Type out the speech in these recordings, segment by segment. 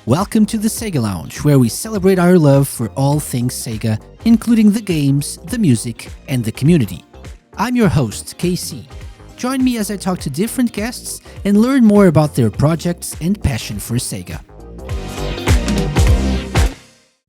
Welcome to the SEGA Lounge, where we celebrate our love for all things SEGA, including the games, the music, and the community. I'm your host, KC. Join me as I talk to different guests and learn more about their projects and passion for SEGA.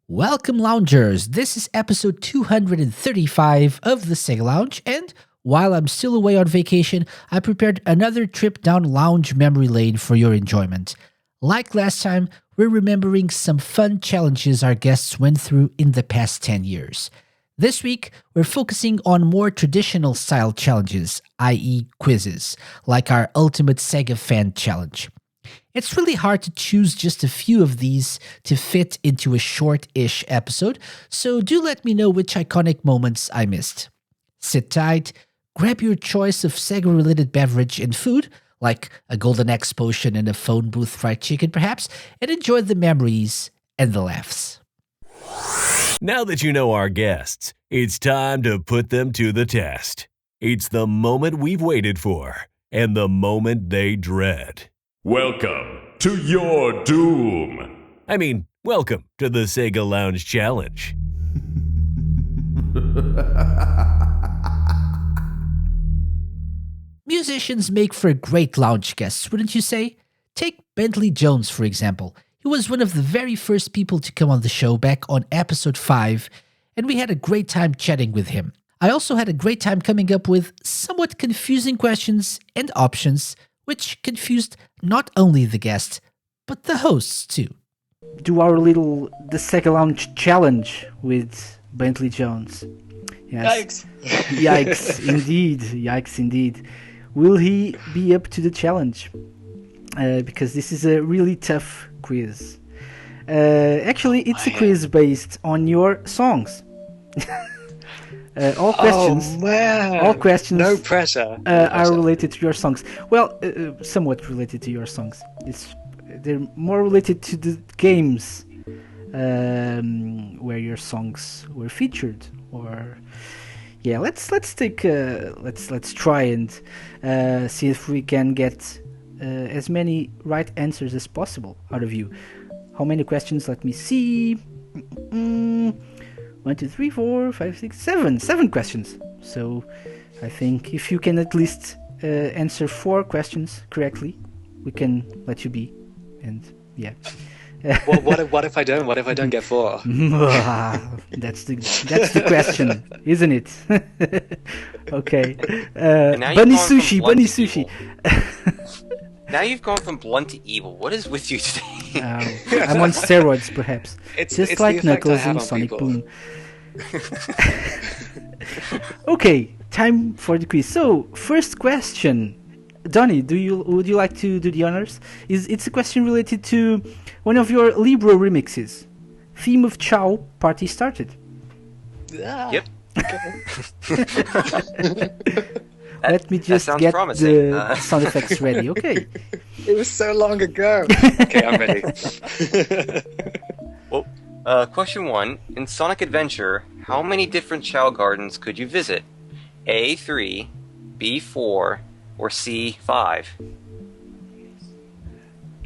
Welcome, loungers! This is episode 235 of the SEGA Lounge, and while I'm still away on vacation, I prepared another trip down lounge memory lane for your enjoyment. Like last time, we're remembering some fun challenges our guests went through in the past 10 years. This week, we're focusing on more traditional style challenges, i.e. quizzes, like our Ultimate SEGA Fan Challenge. It's really hard to choose just a few of these to fit into a short-ish episode, so do let me know which iconic moments I missed. Sit tight, grab your choice of SEGA-related beverage and food, like a Golden X potion and a phone booth fried chicken perhaps, and enjoy the memories and the laughs. Now that you know our guests, it's time to put them to the test. It's the moment we've waited for, and the moment they dread. Welcome to your doom. Welcome to the SEGA Lounge Challenge. Musicians make for great lounge guests, wouldn't you say? Take Bentley Jones, for example. He was one of the very first people to come on the show back on episode 5, and we had a great time chatting with him. I also had a great time coming up with somewhat confusing questions and options, which confused not only the guest, but the hosts too. Do our the SEGA Lounge challenge with Bentley Jones. Yes. Yikes indeed. Will he be up to the challenge? Because this is a really tough quiz. Actually, it's a quiz based on your songs. All questions. No pressure. Are related to your songs. Well, somewhat related to your songs. They're more related to the games where your songs were featured. Or yeah, let's try and see if we can get as many right answers as possible out of you. How many questions? Let me see. 1, 2, 3, 4, 5, 6, 7. 7 questions. So I think if you can at least answer 4 questions correctly, we can let you be. And yeah. What if I don't? What if I don't get 4? That's the question, isn't it? Okay. Bunny sushi. Now you've gone from blunt to evil. What is with you today? I'm on steroids, perhaps. It's like Knuckles in Sonic Boom. Okay, time for the quiz. So, first question. Donnie, would you like to do the honors? It's a question related to one of your Libro remixes. Theme of Chow, Party Started. Yep. Let me just get the sound effects ready, okay? It was so long ago. Okay, I'm ready. Well, question 1. In Sonic Adventure, how many different Chow Gardens could you visit? A, 3, B, 4, or C, 5?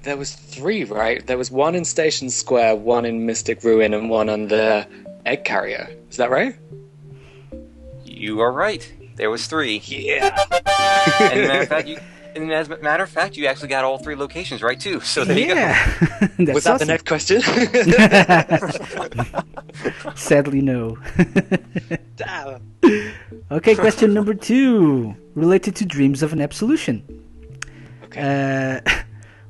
There was 3, right? There was 1 in Station Square, 1 in Mystic Ruin, and 1 on the Egg Carrier. Is that right? You are right. There was 3. Yeah. And as a matter of fact, you actually got all 3 locations right too. So there you go. Was that the next question? Sadly, no. Damn. Okay, question number 2, related to Dreams of an Absolution. Okay.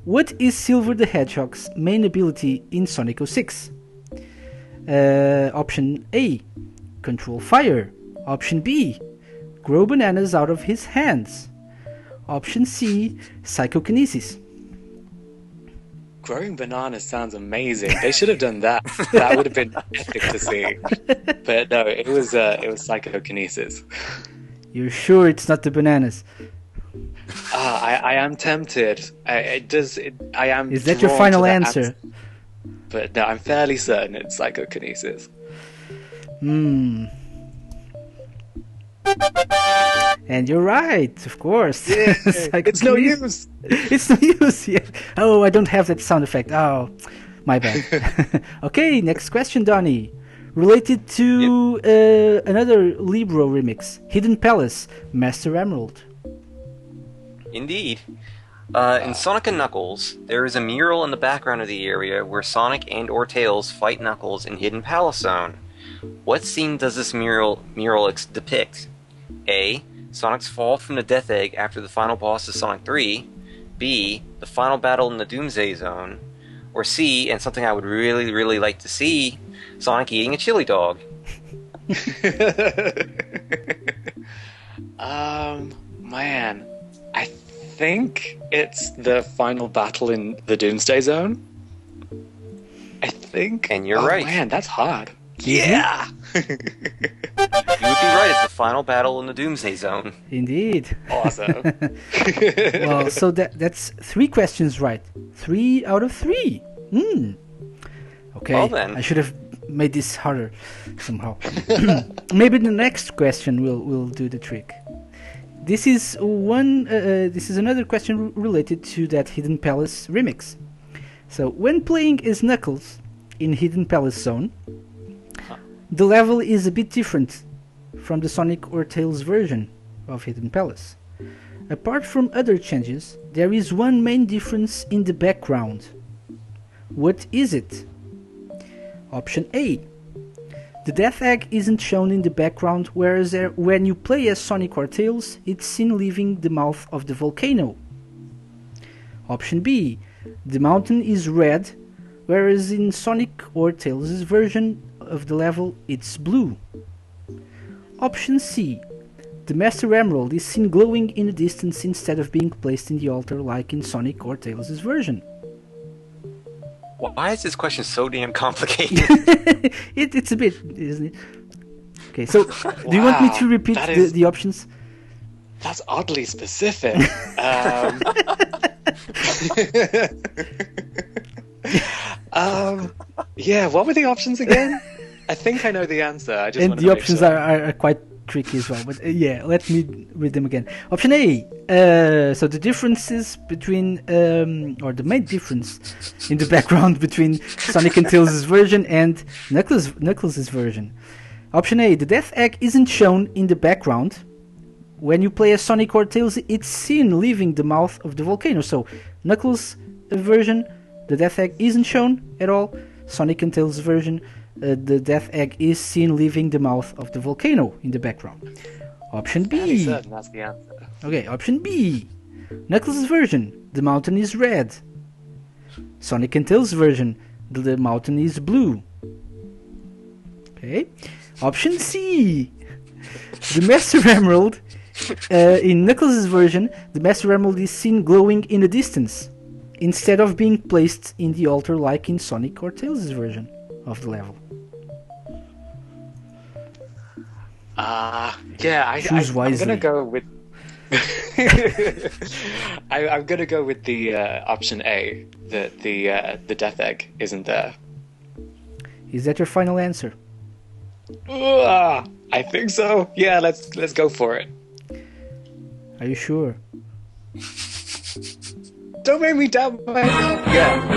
What is Silver the Hedgehog's main ability in Sonic 06? Option A, control fire. Option B, grow bananas out of his hands. Option C, psychokinesis. Growing bananas sounds amazing. They should have done that. That would have been epic to see. But no, it was psychokinesis. You're sure it's not the bananas? I am tempted. I am. Is that your final answer? But no, I'm fairly certain it's psychokinesis. And you're right, of course. Yeah, it's no use. It's no use. Yeah. Oh, I don't have that sound effect. Oh, My bad. Okay, next question, Donnie. Related to another Libro remix, Hidden Palace, Master Emerald. Indeed. In Sonic and Knuckles, there is a mural in the background of the area where Sonic and or Tails fight Knuckles in Hidden Palace Zone. What scene does this mural depict? A. Sonic's fall from the Death Egg after the final boss of Sonic 3. B. The final battle in the Doomsday Zone. Or C, and something I would really, really like to see, Sonic eating a chili dog. Man, I think it's the final battle in the Doomsday Zone. I think. And you're right. Man, that's hard. Yeah! You would be right, it's the final battle in the Doomsday Zone. Indeed. Awesome. Well, so that's 3 questions right. 3 out of 3. Okay, Well then. I should have made this harder somehow. Maybe the next question will do the trick. This is another question related to that Hidden Palace remix. So, when playing as Knuckles in Hidden Palace Zone, the level is a bit different from the Sonic or Tails version of Hidden Palace. Apart from other changes, there is one main difference in the background. What is it? Option A. The Death Egg isn't shown in the background, whereas when you play as Sonic or Tails, it's seen leaving the mouth of the volcano. Option B. The mountain is red, whereas in Sonic or Tails' version of the level, it's blue. Option C. The Master Emerald is seen glowing in the distance instead of being placed in the altar like in Sonic or Tails' version. Why is this question so damn complicated? It's a bit, isn't it? Okay, so do you want me to repeat the options? That's oddly specific. Yeah, what were the options again? I think I know the answer. I just And want the to make options sure. are quite tricky as well. But yeah, let me read them again. Option A. So the differences between, or the main difference in the background between Sonic and Tails' version and Knuckles' version. Option A. The Death Egg isn't shown in the background. When you play as Sonic or Tails, it's seen leaving the mouth of the volcano. So Knuckles' version, the Death Egg isn't shown at all. Sonic and Tails' version, the Death Egg is seen leaving the mouth of the volcano in the background. Option B. Fairly certain that's the answer. Okay, option B. Knuckles' version, the mountain is red. Sonic and Tails' version, the mountain is blue. Okay. Option C. The Master Emerald, in Knuckles' version, the Master Emerald is seen glowing in the distance, instead of being placed in the altar like in Sonic or Tails' version of the level. Choose wisely. I'm gonna go with. I'm gonna go with the option A. That the Death Egg isn't there. Is that your final answer? I think so. Yeah, let's go for it. Are you sure? Don't make me doubt myself. Yeah.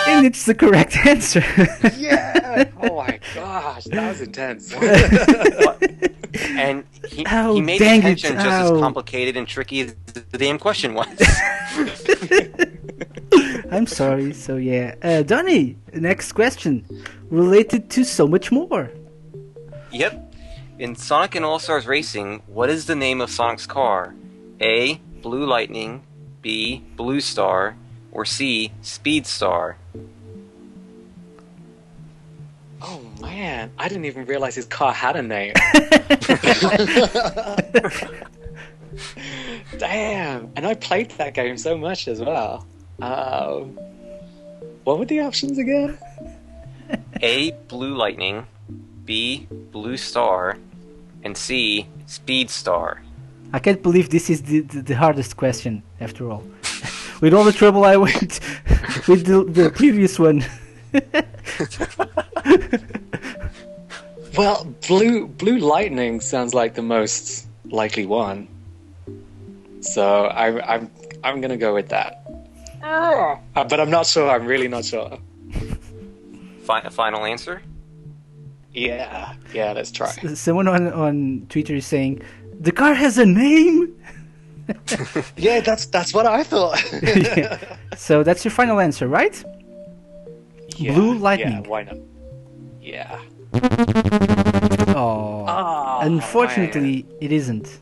And it's the correct answer. Yeah. Oh my gosh, that was intense. And he Ow, made dang the it, tension just as ow. complicated and tricky as the damn question was. I'm sorry. So yeah, Donnie, next question related to so much more. Yep. In Sonic and All-Stars Racing, what is the name of Sonic's car? A. Blue Lightning, B. Blue Star, or C. Speed Star? Oh man, I didn't even realize his car had a name. Damn, and I played that game so much as well. What were the options again? A. Blue Lightning, B. Blue Star, and C. Speed Star. I can't believe this is the hardest question after all. With all the trouble I went with the previous one. Well, blue lightning sounds like the most likely one. So I'm gonna go with that. But I'm not sure. I'm really not sure. Final answer? Yeah, let's try. Someone on Twitter is saying, the car has a name? Yeah, that's what I thought. Yeah. So that's your final answer, right? Yeah, Blue Lightning. Yeah, why not? Yeah. Oh, unfortunately, it isn't.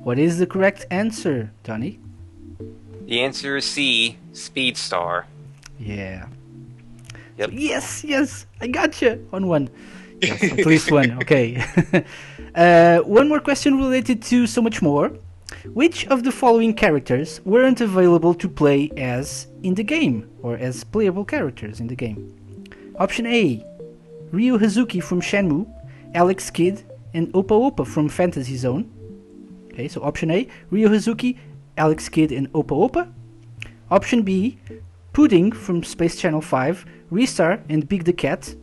What is the correct answer, Donnie? The answer is C, Speedstar. Yeah. Yep. Yes, I gotcha on one. Yes, at least one. Okay. One more question related to So Much More. Which of the following characters weren't available to play as in the game, or as playable characters in the game? Option A, Ryu Hazuki from Shenmue, Alex Kidd, and Opa Opa from Fantasy Zone. Okay, so option A, Ryu Hazuki, Alex Kidd, and Opa Opa. Option B, Pudding from Space Channel 5, Ristar, and Big the Cat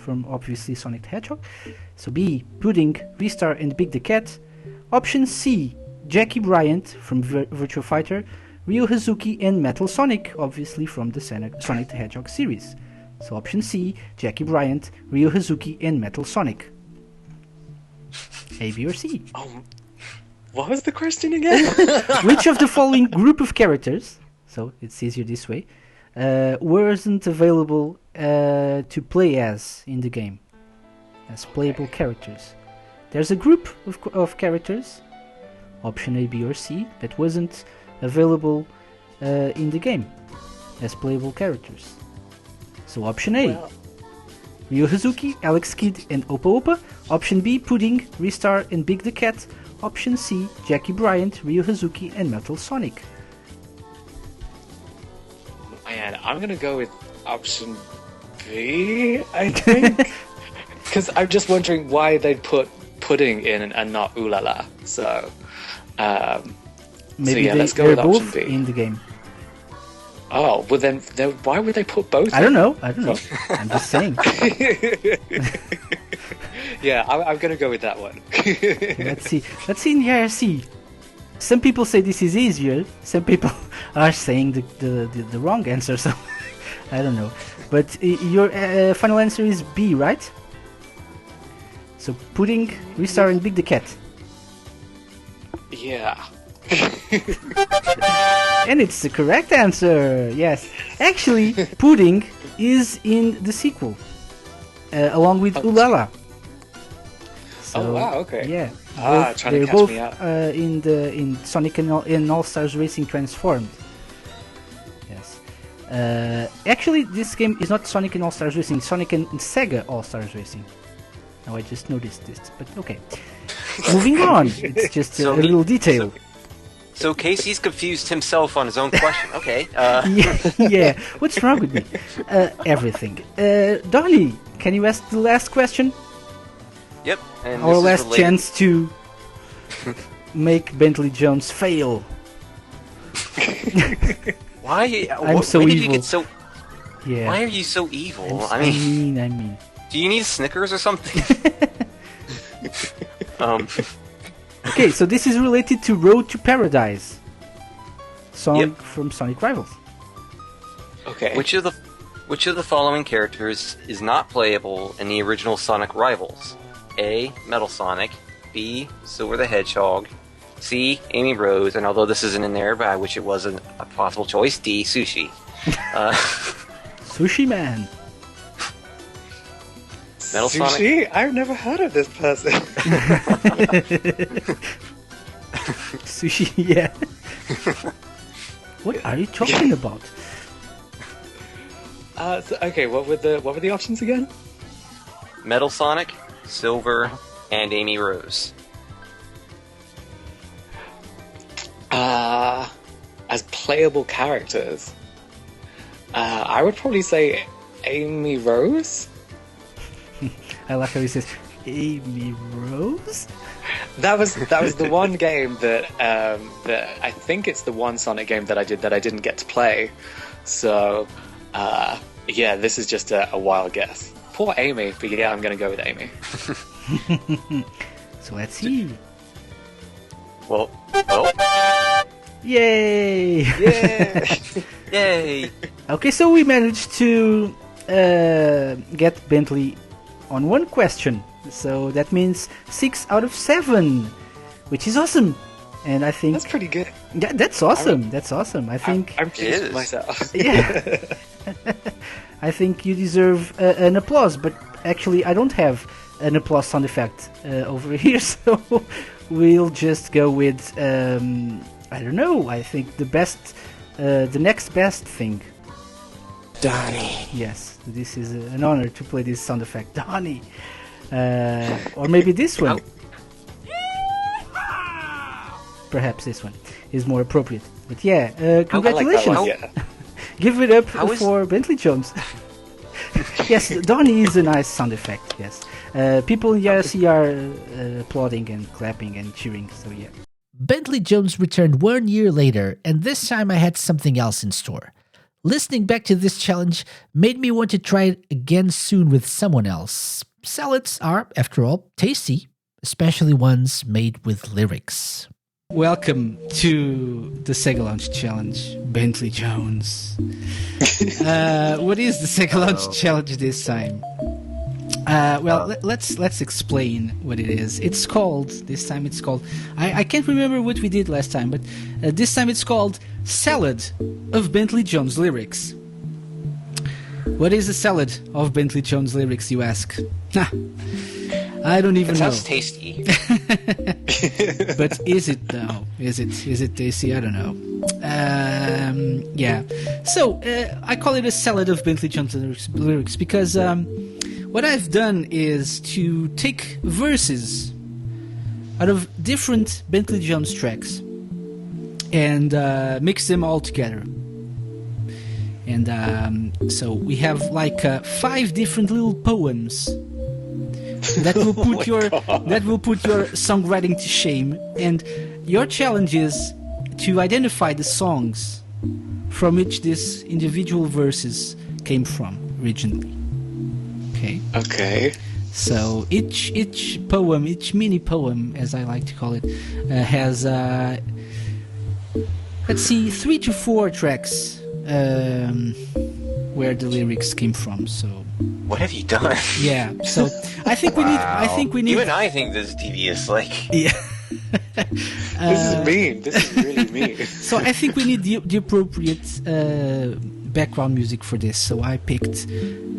from obviously Sonic the Hedgehog. So B, Pudding, Ristar, and Big the Cat. Option C, Jackie Bryant from Virtua Fighter, Ryu Hazuki, and Metal Sonic, obviously from the Sonic the Hedgehog series. So option C, Jackie Bryant, Ryu Hazuki, and Metal Sonic. A, B, or C? What was the question again? Which of the following group of characters, so it's easier this way, wasn't available to play as in the game, as playable characters? There's a group of characters, option A, B, or C, that wasn't available in the game as playable characters. So option A, Ryu Hazuki, Alex Kidd, and Opa Opa. Option B, Pudding, Ristar, and Big the Cat. Option C, Jackie Bryant, Ryu Hazuki, and Metal Sonic. Man, I'm gonna go with option B, I think. Because I'm just wondering why they'd put Pudding in and not Ooh La La. So, Maybe let's go with they're option both B. in the game. Oh, well then why would they put both? I don't know. I'm just saying. Yeah, I'm gonna go with that one. Let's see in the IRC. Some people say this is easier. Some people are saying the wrong answer. So I don't know. But your final answer is B, right? So Pudding, Ristar, and Big the Cat. Yeah. And it's the correct answer. Yes, actually, Pudding is in the sequel, along with Ooh La La. So, Oh wow, okay. Yeah. Trying to they're catch both me out. in Sonic and All Stars Racing Transformed. Yes. Actually, this game is not Sonic and All Stars Racing. It's Sonic and SEGA All Stars Racing. Now I just noticed this, but okay. Moving on. It's just a little detail. So Casey's confused himself on his own question. Okay. Yeah. What's wrong with me? Everything. Donnie, can you ask the last question? Yep. And Our this is last related- chance to make Bentley Jones fail. Why? I'm so why did evil. you get so? Yeah. Why are you so evil? I mean. Do you need Snickers or something? Okay, so this is related to Road to Paradise, song Yep. from Sonic Rivals. Okay. Which of the following characters is not playable in the original Sonic Rivals? A. Metal Sonic. B. Silver the Hedgehog. C. Amy Rose. And although this isn't in there, but I wish it was a possible choice. D. Sushi. Sushi Man. Metal Sonic. Sushi? I've never heard of this person. Sushi, yeah. What are you talking about? Okay, what were the options again? Metal Sonic, Silver, and Amy Rose. As playable characters, I would probably say Amy Rose. I like how he says, Amy Rose? That was the one game that I think it's the one Sonic game that I didn't get to play. So yeah, this is just a wild guess. Poor Amy, but yeah, I'm gonna go with Amy. So let's see. Well. Yay! Yeah! Yay! Okay, so we managed to get Bentley on one question. So that means 6 out of 7, which is awesome. And I think That's pretty good. Yeah, that's awesome. That's awesome. I think. I'm pleased is. with myself. Yeah. I think you deserve an applause, but actually, I don't have an applause sound effect over here, so we'll just go with I don't know. I think the next best thing. Donnie. Yes, this is an honor to play this sound effect, Donnie. Or maybe this one. Perhaps this one is more appropriate. But yeah, congratulations. I like that one, yeah. Give it up How is- for Bentley Jones. Yes, Donnie is a nice sound effect, yes. People in IRC are applauding and clapping and cheering, so yeah. Bentley Jones returned 1 year later, and this time I had something else in store. Listening back to this challenge made me want to try it again soon with someone else. Salads are, after all, tasty, especially ones made with lyrics. Welcome to the SEGA Lounge Challenge, Bentley Jones. What is the SEGA Lounge Challenge this time? Let's explain what it is. This time it's called, I can't remember what we did last time, but this time it's called Salad of Bentley Jones Lyrics. What is a salad of Bentley Jones lyrics, you ask? I don't even It know. sounds tasty. But is it though? Is it tasty? I don't know. Yeah. So I call it a salad of Bentley Jones lyrics because what I've done is to take verses out of different Bentley Jones tracks and mix them all together. And so we have like 5 different little poems that will put your songwriting to shame. And your challenge is to identify the songs from which these individual verses came from originally. Okay. Okay. So each poem, each mini poem, as I like to call it, has let's see, 3 to 4 tracks where the lyrics came from. So What have you done? yeah. So I think we need. You and I think this is devious. Like, Yeah. This is mean. This is really mean. So I think we need the appropriate background music for this. So I picked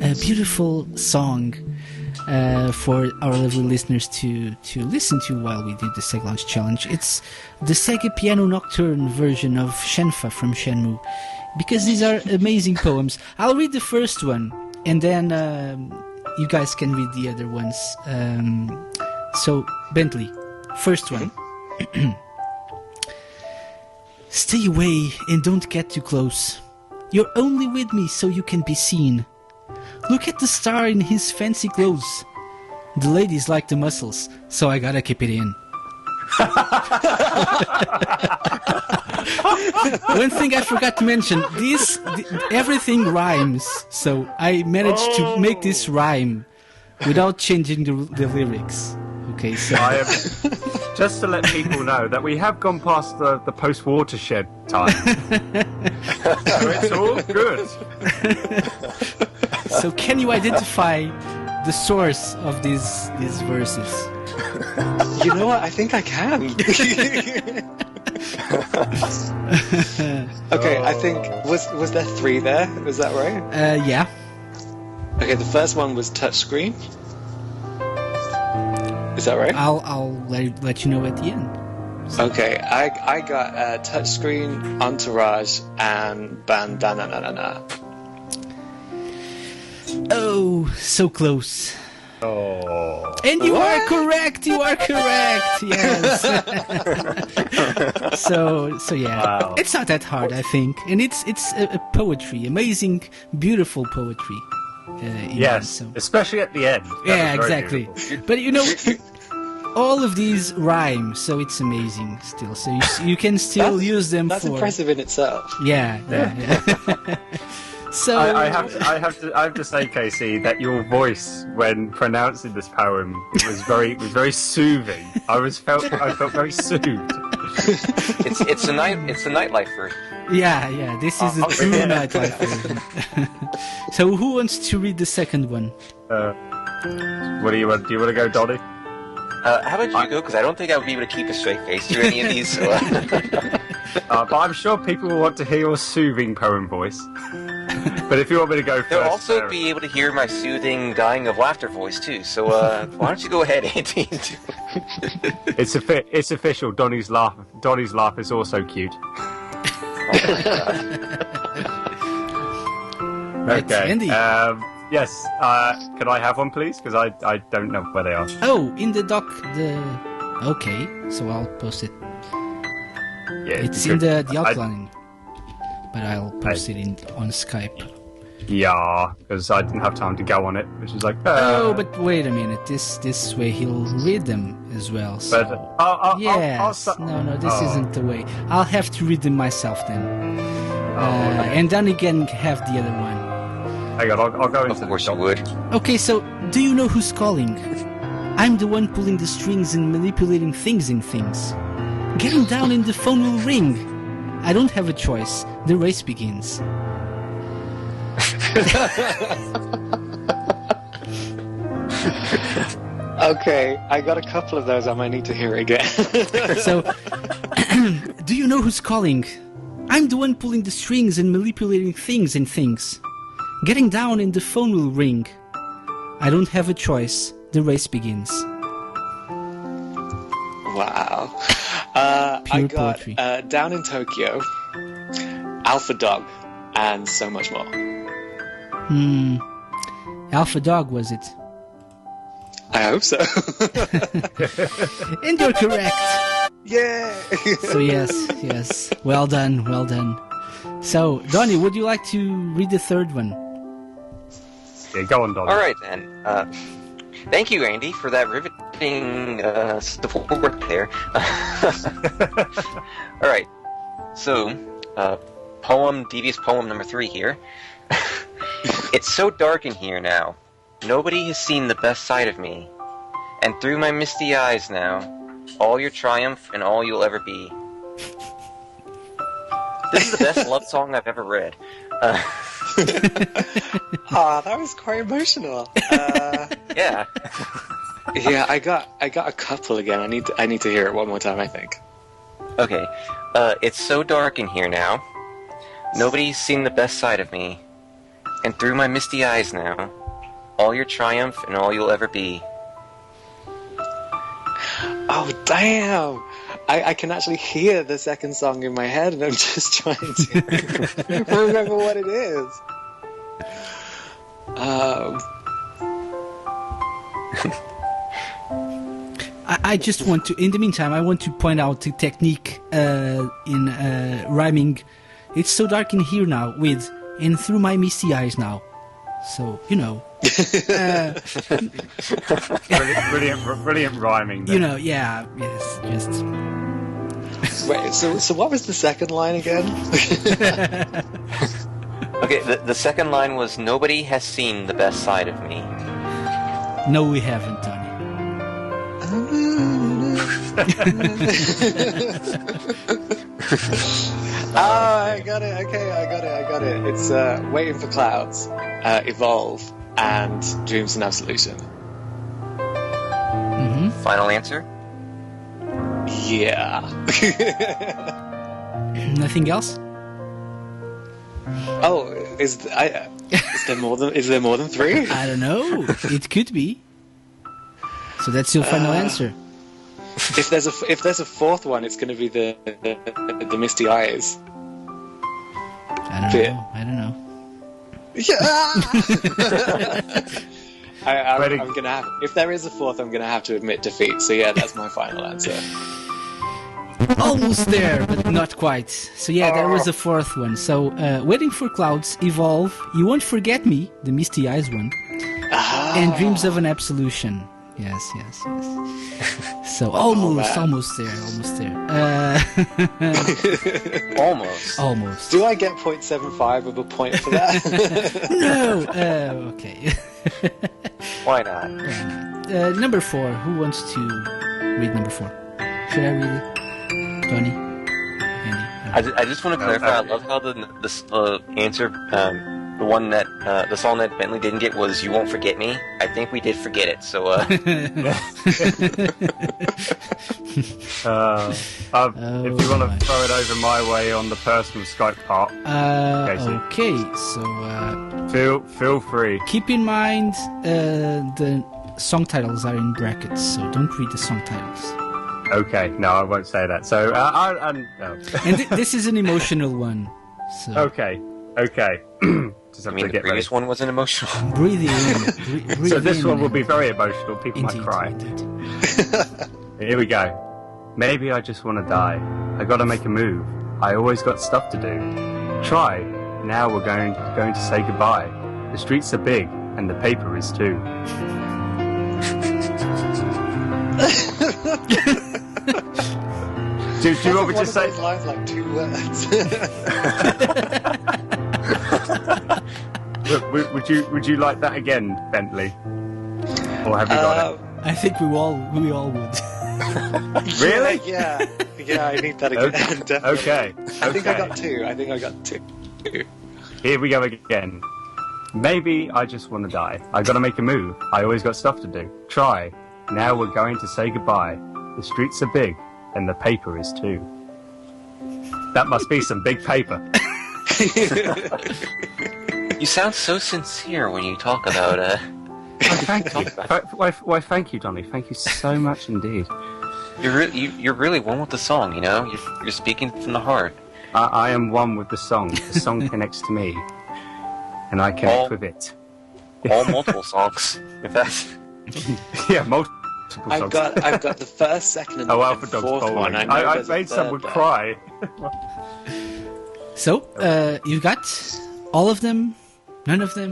a beautiful song for our lovely listeners to listen to while we do the SEGA Lounge Challenge. It's the Sega Piano Nocturne version of Shenfa from Shenmue, because these are amazing poems. I'll read the first one, and then you guys can read the other ones. So Bentley, first one. Stay away and don't get too close. You're only with me so you can be seen. Look at the star in his fancy clothes. The ladies like the muscles, so I gotta keep it in. One thing I forgot to mention, everything rhymes, so I managed to make this rhyme without changing the lyrics. Okay, so I am, just to let people know that we have gone past the post-watershed time. So it's all good. So can you identify the source of these verses? You know what? I think I can. Okay, I think was there 3 there? Was that right? Yeah. Okay, the first one was touchscreen. Is that right? I'll let you know at the end. Okay, I got touchscreen, entourage, and bandana. Oh, so close. Oh. And you are correct. You are correct. Yes. So yeah, Wow. it's not that hard, I think, and it's a poetry, amazing, beautiful poetry. Yes, So. especially at the end. That Yeah, was very exactly. beautiful. But you know, all of these rhyme, so it's amazing still. So you can still use them That's for. impressive in itself. Yeah. So I have to say, Casey, that your voice when pronouncing this poem was very soothing. I felt very soothed. It's a nightlife version. Yeah. This is a true nightlife version. So who wants to read the second one? What do you want? Do you want to go, Donny? How about you go? Because I don't think I would be able to keep a straight face through any of these. So, But I'm sure people will want to hear your soothing poem voice. But if you want me to go first... they'll also be able to hear my soothing, dying of laughter voice, too. So, why don't you go ahead, Andy? It's official. Donny's laugh is also cute. Oh, my God. Okay. Andy. Yes. Can I have one, please? Because I don't know where they are. Oh, in the doc. Okay, so I'll post it. Yeah, It's in the outline, but I'll post it on Skype. Yeah, because I didn't have time to go on it, which is like... Oh, but wait a minute. This way he'll read them as well. So. But Yes. No, this isn't the way. I'll have to read them myself then. Okay. And then again have the other one. Hang on, I'll go into Of course the you would. Okay, so do you know who's calling? I'm the one pulling the strings and manipulating things in things. Getting down and the phone will ring. I don't have a choice. The race begins. Okay, I got a couple of those. I might need to hear it again. So, do you know who's calling? I'm the one pulling the strings and manipulating things in things. Getting down and the phone will ring. I don't have a choice. The race begins. Wow. I Pure got poetry. Down in Tokyo, Alpha Dog, and so much more. Alpha Dog, was it? I hope so. And you're correct. Yeah. So yes. Well done. So, Donnie, would you like to read the third one? Yeah, go on, Donny. All right, then. Thank you, Andy, for that riveting support there. All right. So, devious poem number 3 here. It's so dark in here now. Nobody has seen the best side of me. And through my misty eyes now, all your triumph and all you'll ever be. This is the best love song I've ever read. That was quite emotional. Yeah. Yeah, I got a couple again. I need to hear it one more time, I think. Okay. It's so dark in here now. Nobody's seen the best side of me. And through my misty eyes now, all your triumph and all you'll ever be. Oh, damn! I can actually hear the second song in my head, and I'm just trying to remember what it is. I just want to, in the meantime, I want to point out the technique in rhyming. It's so dark in here now with and through my misty eyes now. So, you know. Brilliant rhyming. Then. You know, yeah, yes, just. Wait, so what was the second line again? Okay, the second line was, nobody has seen the best side of me. No, we haven't, Tony. I got it. Okay, I got it. It's Waiting for Clouds, Evolve, and Dreams and Absolution. Final answer? Yeah. Nothing else? Oh, is there more than 3? I don't know. It could be. So that's your final answer. If there's a fourth one, it's going to be the Misty Eyes. I don't know. Yeah. I'm gonna have. If there is a fourth, I'm gonna have to admit defeat. So yeah, that's my final answer. Almost there, but not quite. So yeah, there was a fourth one. So Waiting for Clouds, Evolve, You Won't Forget Me, the Misty Eyes one, and Dreams of an Absolution. Yes. So almost there. Almost. Do I get 0.75 of a point for that? No. Okay. Why not? Number 4. Who wants to read number 4? Should I read it? Tony? Andy? I just want to clarify. I love how the answer, the one that the song that Bentley didn't get was "You Won't Forget Me." I think we did forget it. So. If you want to throw it over my way on the personal Skype part, okay, so feel free. keep in mind the song titles are in brackets, so don't read the song titles. Okay, no, I won't say that. So, no. And this is an emotional one. So Okay. Just have I mean, to the get ready. previous one wasn't emotional. breathe in. Breathe So this in one will and- be very emotional. People Indeed, might cry. indeed. Here we go. Maybe I just want to die. I gotta make a move. I always got stuff to do. Try. Now we're going to say goodbye. The streets are big, and the paper is too. do you want me to say? Those lines like 2 words. Would you like that again, Bentley? Or have you got I think we all would. it? Really? Yeah, I need that again. Definitely. Okay. I think I okay. got two. Here we go again. Maybe I just want to die. I gotta make a move. I always got stuff to do. Try. Now we're going to say goodbye. The streets are big, and the paper is too. That must be some big paper. You sound so sincere when you talk about Thank you. Why, thank you, Donny. Thank you so much indeed. You're really one with the song. You know, you're speaking from the heart. I am one with the song. The song connects to me, and I connect with it. All multiple songs. If that's Yeah, multiple I've songs. got the first, second, and Alpha the Dog's fourth bowling. one. know I there's a made someone third there. cry. So, you've got all of them? None of them?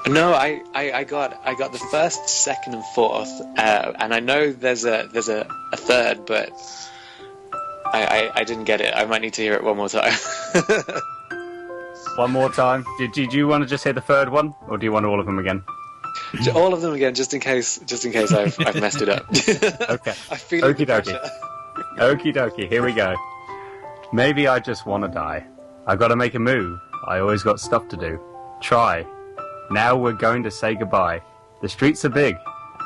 No, I got the first, second, and fourth, and I know there's a third, but I didn't get it. I might need to hear it one more time. One more time. Did you want to just hear the third one, or do you want all of them again? All of them again, just in case I've messed it up. Okay. I feel Okie the dokie. pressure. Okie dokie, here we go. Maybe I just want to die. I gotta make a move. I always got stuff to do. Try. Now we're going to say goodbye. The streets are big,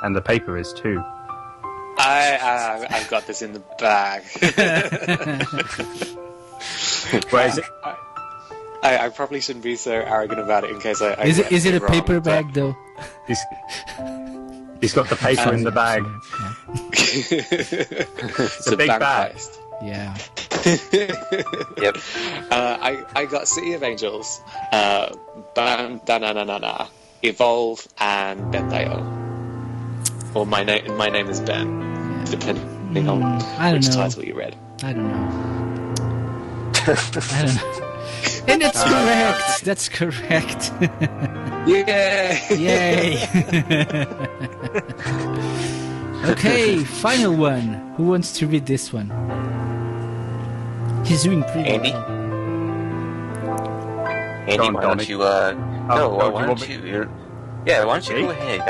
and the paper is too. I've got this in the bag. Where is it? I probably shouldn't be so arrogant about it in case I Is get it a wrong, paper but- bag though? He's got the paper in the bag. It's a big bank bag. heist. Yeah. yep. I got City of Angels, Bandanana, Evolve, and Bentley. Or my name is Ben, depending on I don't which know. title you read. I don't know. I don't know. And that's correct. That's correct. Yeah. Yay. Okay, final one. Who wants to read this one? He's doing pretty Andy? well. Andy, Go on, why Donny. don't you? No, why don't you? Yeah, why don't you Me? go ahead?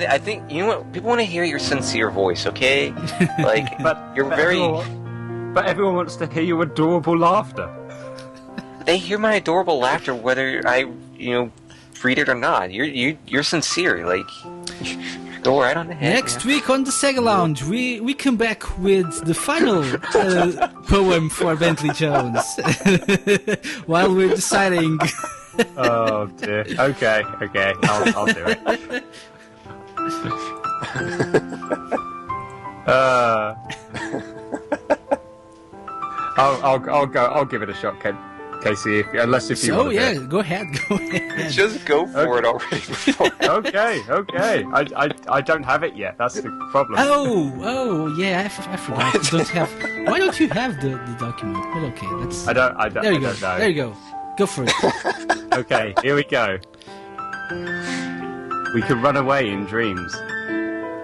I think you know what? People want to hear your sincere voice. Okay, like you're very. But everyone wants to hear your adorable laughter. They hear my adorable laughter whether I, read it or not. You're sincere. Like, go right on ahead. Next week on the SEGA Lounge, we come back with the final poem for Bentley Jones. While we're deciding. Oh dear. Okay. I'll do it. I'll give it a shot, Casey. Unless if you So want to yeah, do go ahead. Just go for it already. it. Okay. I don't have it yet. That's the problem. Oh yeah, I forgot. You don't have. Why don't you have the document? But okay, let's. I don't. There you I go. don't know. There you go. Go for it. Okay, here we go. We could run away in dreams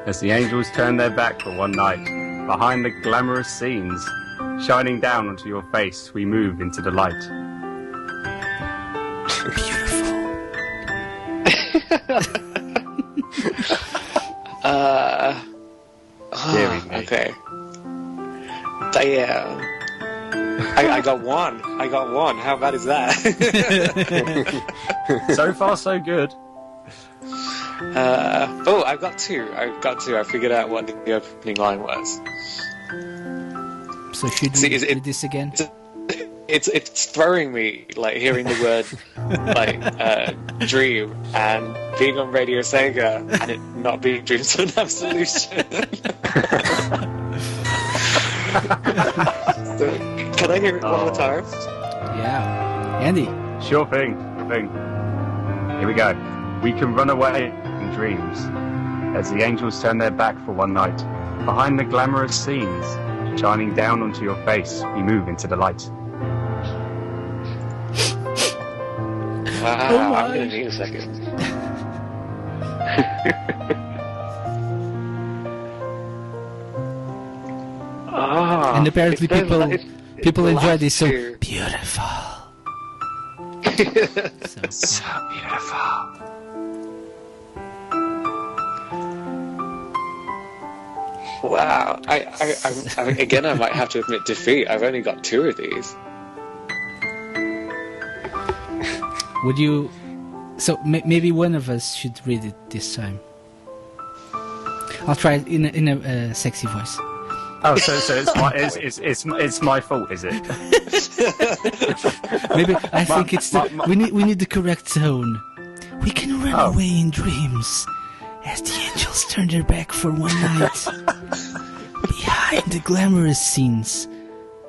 as the angels turn their back for one night. Behind the glamorous scenes, shining down onto your face, we move into the light. Beautiful. Deary me. Okay. I got one. How bad is that? So far, so good. I've got two. I figured out what the opening line was. So should we do this again? It's throwing me, like, hearing the word like dream and being on Radio Sega and it not being Dreams Don't Have Solution. So, can I hear it one more time? Yeah. Andy. Sure thing. Here we go. We can run away in dreams as the angels turn their back for one night. Behind the glamorous scenes, shining down onto your face, we move into the light. Wow, I'm going to need a second. And apparently people enjoy this so too. beautiful. So beautiful. Wow. I again, I might have to admit defeat. I've only got two of these. Would you? So maybe one of us should read it this time. I'll try it in a sexy voice. Oh, so it's my fault, is it? Maybe I think it's we need the correct tone. We can run away in dreams as the angels turn their back for one night. Behind the glamorous scenes,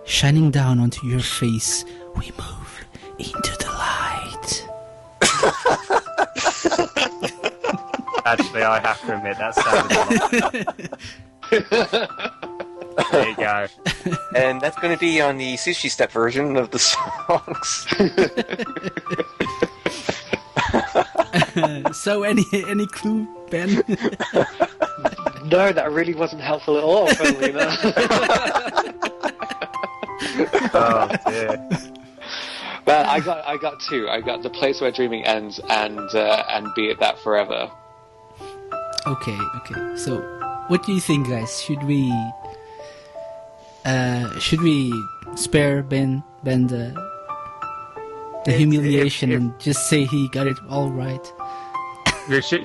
shining down onto your face, we move into the light. Actually, I have to admit that sounded a lot. There you go. And that's going to be on the Sushi Step version of the songs. So, any clue, Ben? No, that really wasn't helpful at all. Funnily enough. Oh dear. Well, I got two. I got The Place Where Dreaming Ends and Be It That Forever. Okay. So, what do you think, guys? Should we spare Ben the humiliation and just say he got it all right?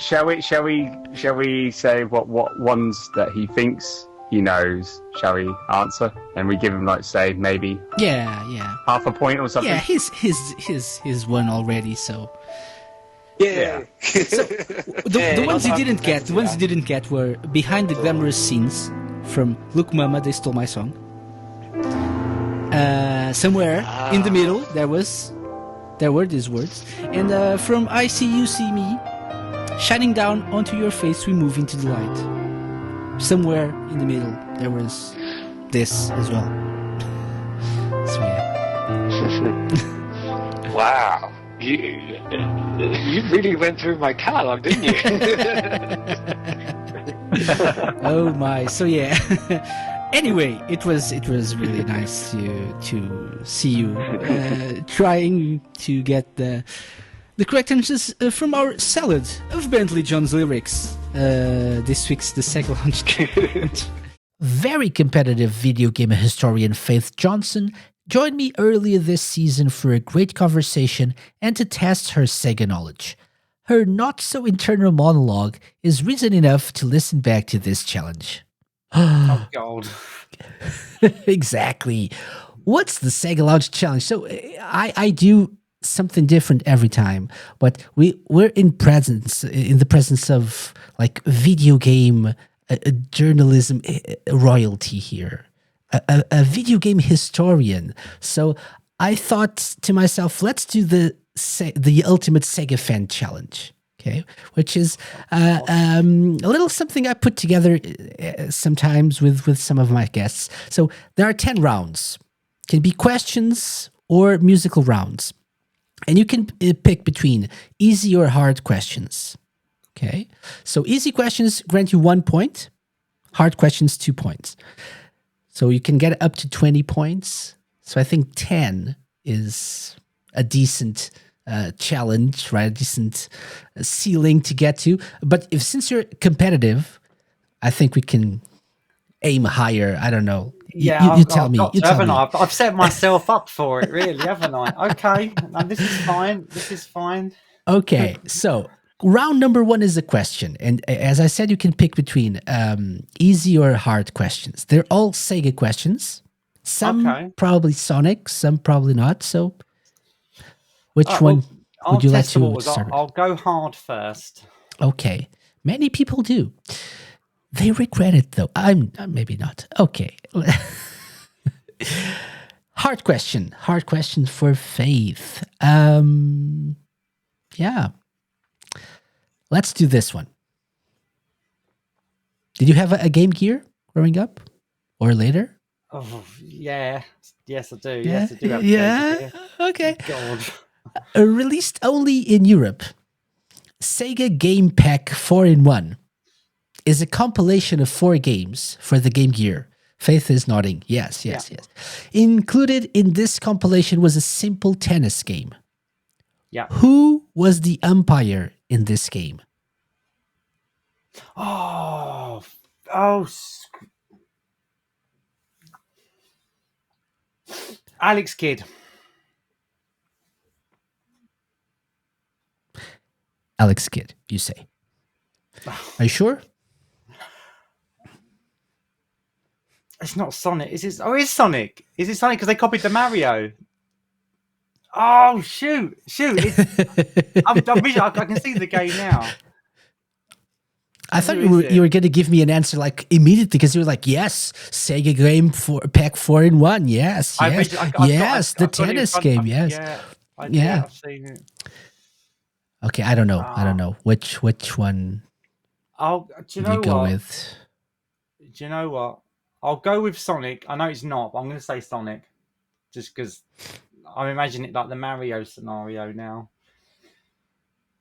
Shall we say what ones that he thinks he knows? Shall we answer? And we give him, like, say, maybe Yeah. half a point or something. Yeah, his one already. So Yeah. the ones he didn't get, were Behind the Glamorous Scenes from Look Mama, They Stole My Song. Somewhere in the middle there were these words, and from I See You See Me, shining down onto your face, we move into the light. Somewhere in the middle there was this as well. So yeah. Wow. You really went through my catalog, didn't you? Oh my. So yeah. Anyway, it was really nice to see you trying to get the correct answers from our salad of Bentley John's lyrics. This week's the SEGA Lounge. Very competitive video game historian Faith Johnson joined me earlier this season for a great conversation and to test her SEGA knowledge. Her not-so-internal monologue is reason enough to listen back to this challenge. Oh God. Exactly. What's the SEGA Lounge challenge? So I do something different every time, but we're in the presence of, like, video game journalism royalty here. A video game historian. So I thought to myself, let's do the ultimate Sega fan challenge. Okay, which is a little something I put together sometimes with some of my guests. So there are 10 rounds. Can be questions or musical rounds. And you can pick between easy or hard questions. Okay, so easy questions grant you 1 point. Hard questions, 2 points. So you can get up to 20 points. So I think 10 is a decent challenge, right? A decent ceiling to get to. But since you're competitive, I think we can aim higher. I don't know. Yeah, You tell I've me. got You to, tell haven't me. I? I've set myself up for it, really, haven't I? Okay, no, this is fine. This is fine. Okay, so round number 1 is a question, and as I said, you can pick between easy or hard questions. They're all Sega questions. Some Okay. probably Sonic, some probably not. So, All which right, well, one I'll would you like test the to waters. start with? I'll go hard first. Okay, many people do. They regret it though. I'm maybe not. Okay. Hard question. Hard question for Faith. Yeah. Let's do this one. Did you have a Game Gear growing up or later? Oh, yeah. Yes, I do. Yeah. Yes, I do have Yeah. Game Gear. Okay. God. Released only in Europe, Sega Game Pack 4-in-1 is a compilation of 4 games for the Game Gear. Faith is nodding. Yes, yes, yes. Included in this compilation was a simple tennis game. Yeah. Who was the umpire in this game? Oh. Oh. Alex Kidd. Alex Kidd, you say. Are you sure? It's not Sonic. Is it? Oh, it's Sonic. Is it Sonic? Because they copied the Mario. Oh, shoot. It's, I can see the game now. I thought you were going to give me an answer like immediately because you were like, yes, Sega Game Pack 4-in-1. Yes, yes, yes, the tennis game. Yes, yeah. I've seen it. Okay, I don't know. I don't know which one. Do you know go what? with? Do you know what? I'll go with Sonic. I know it's not, but I'm going to say Sonic, just because I'm imagining it like the Mario scenario now.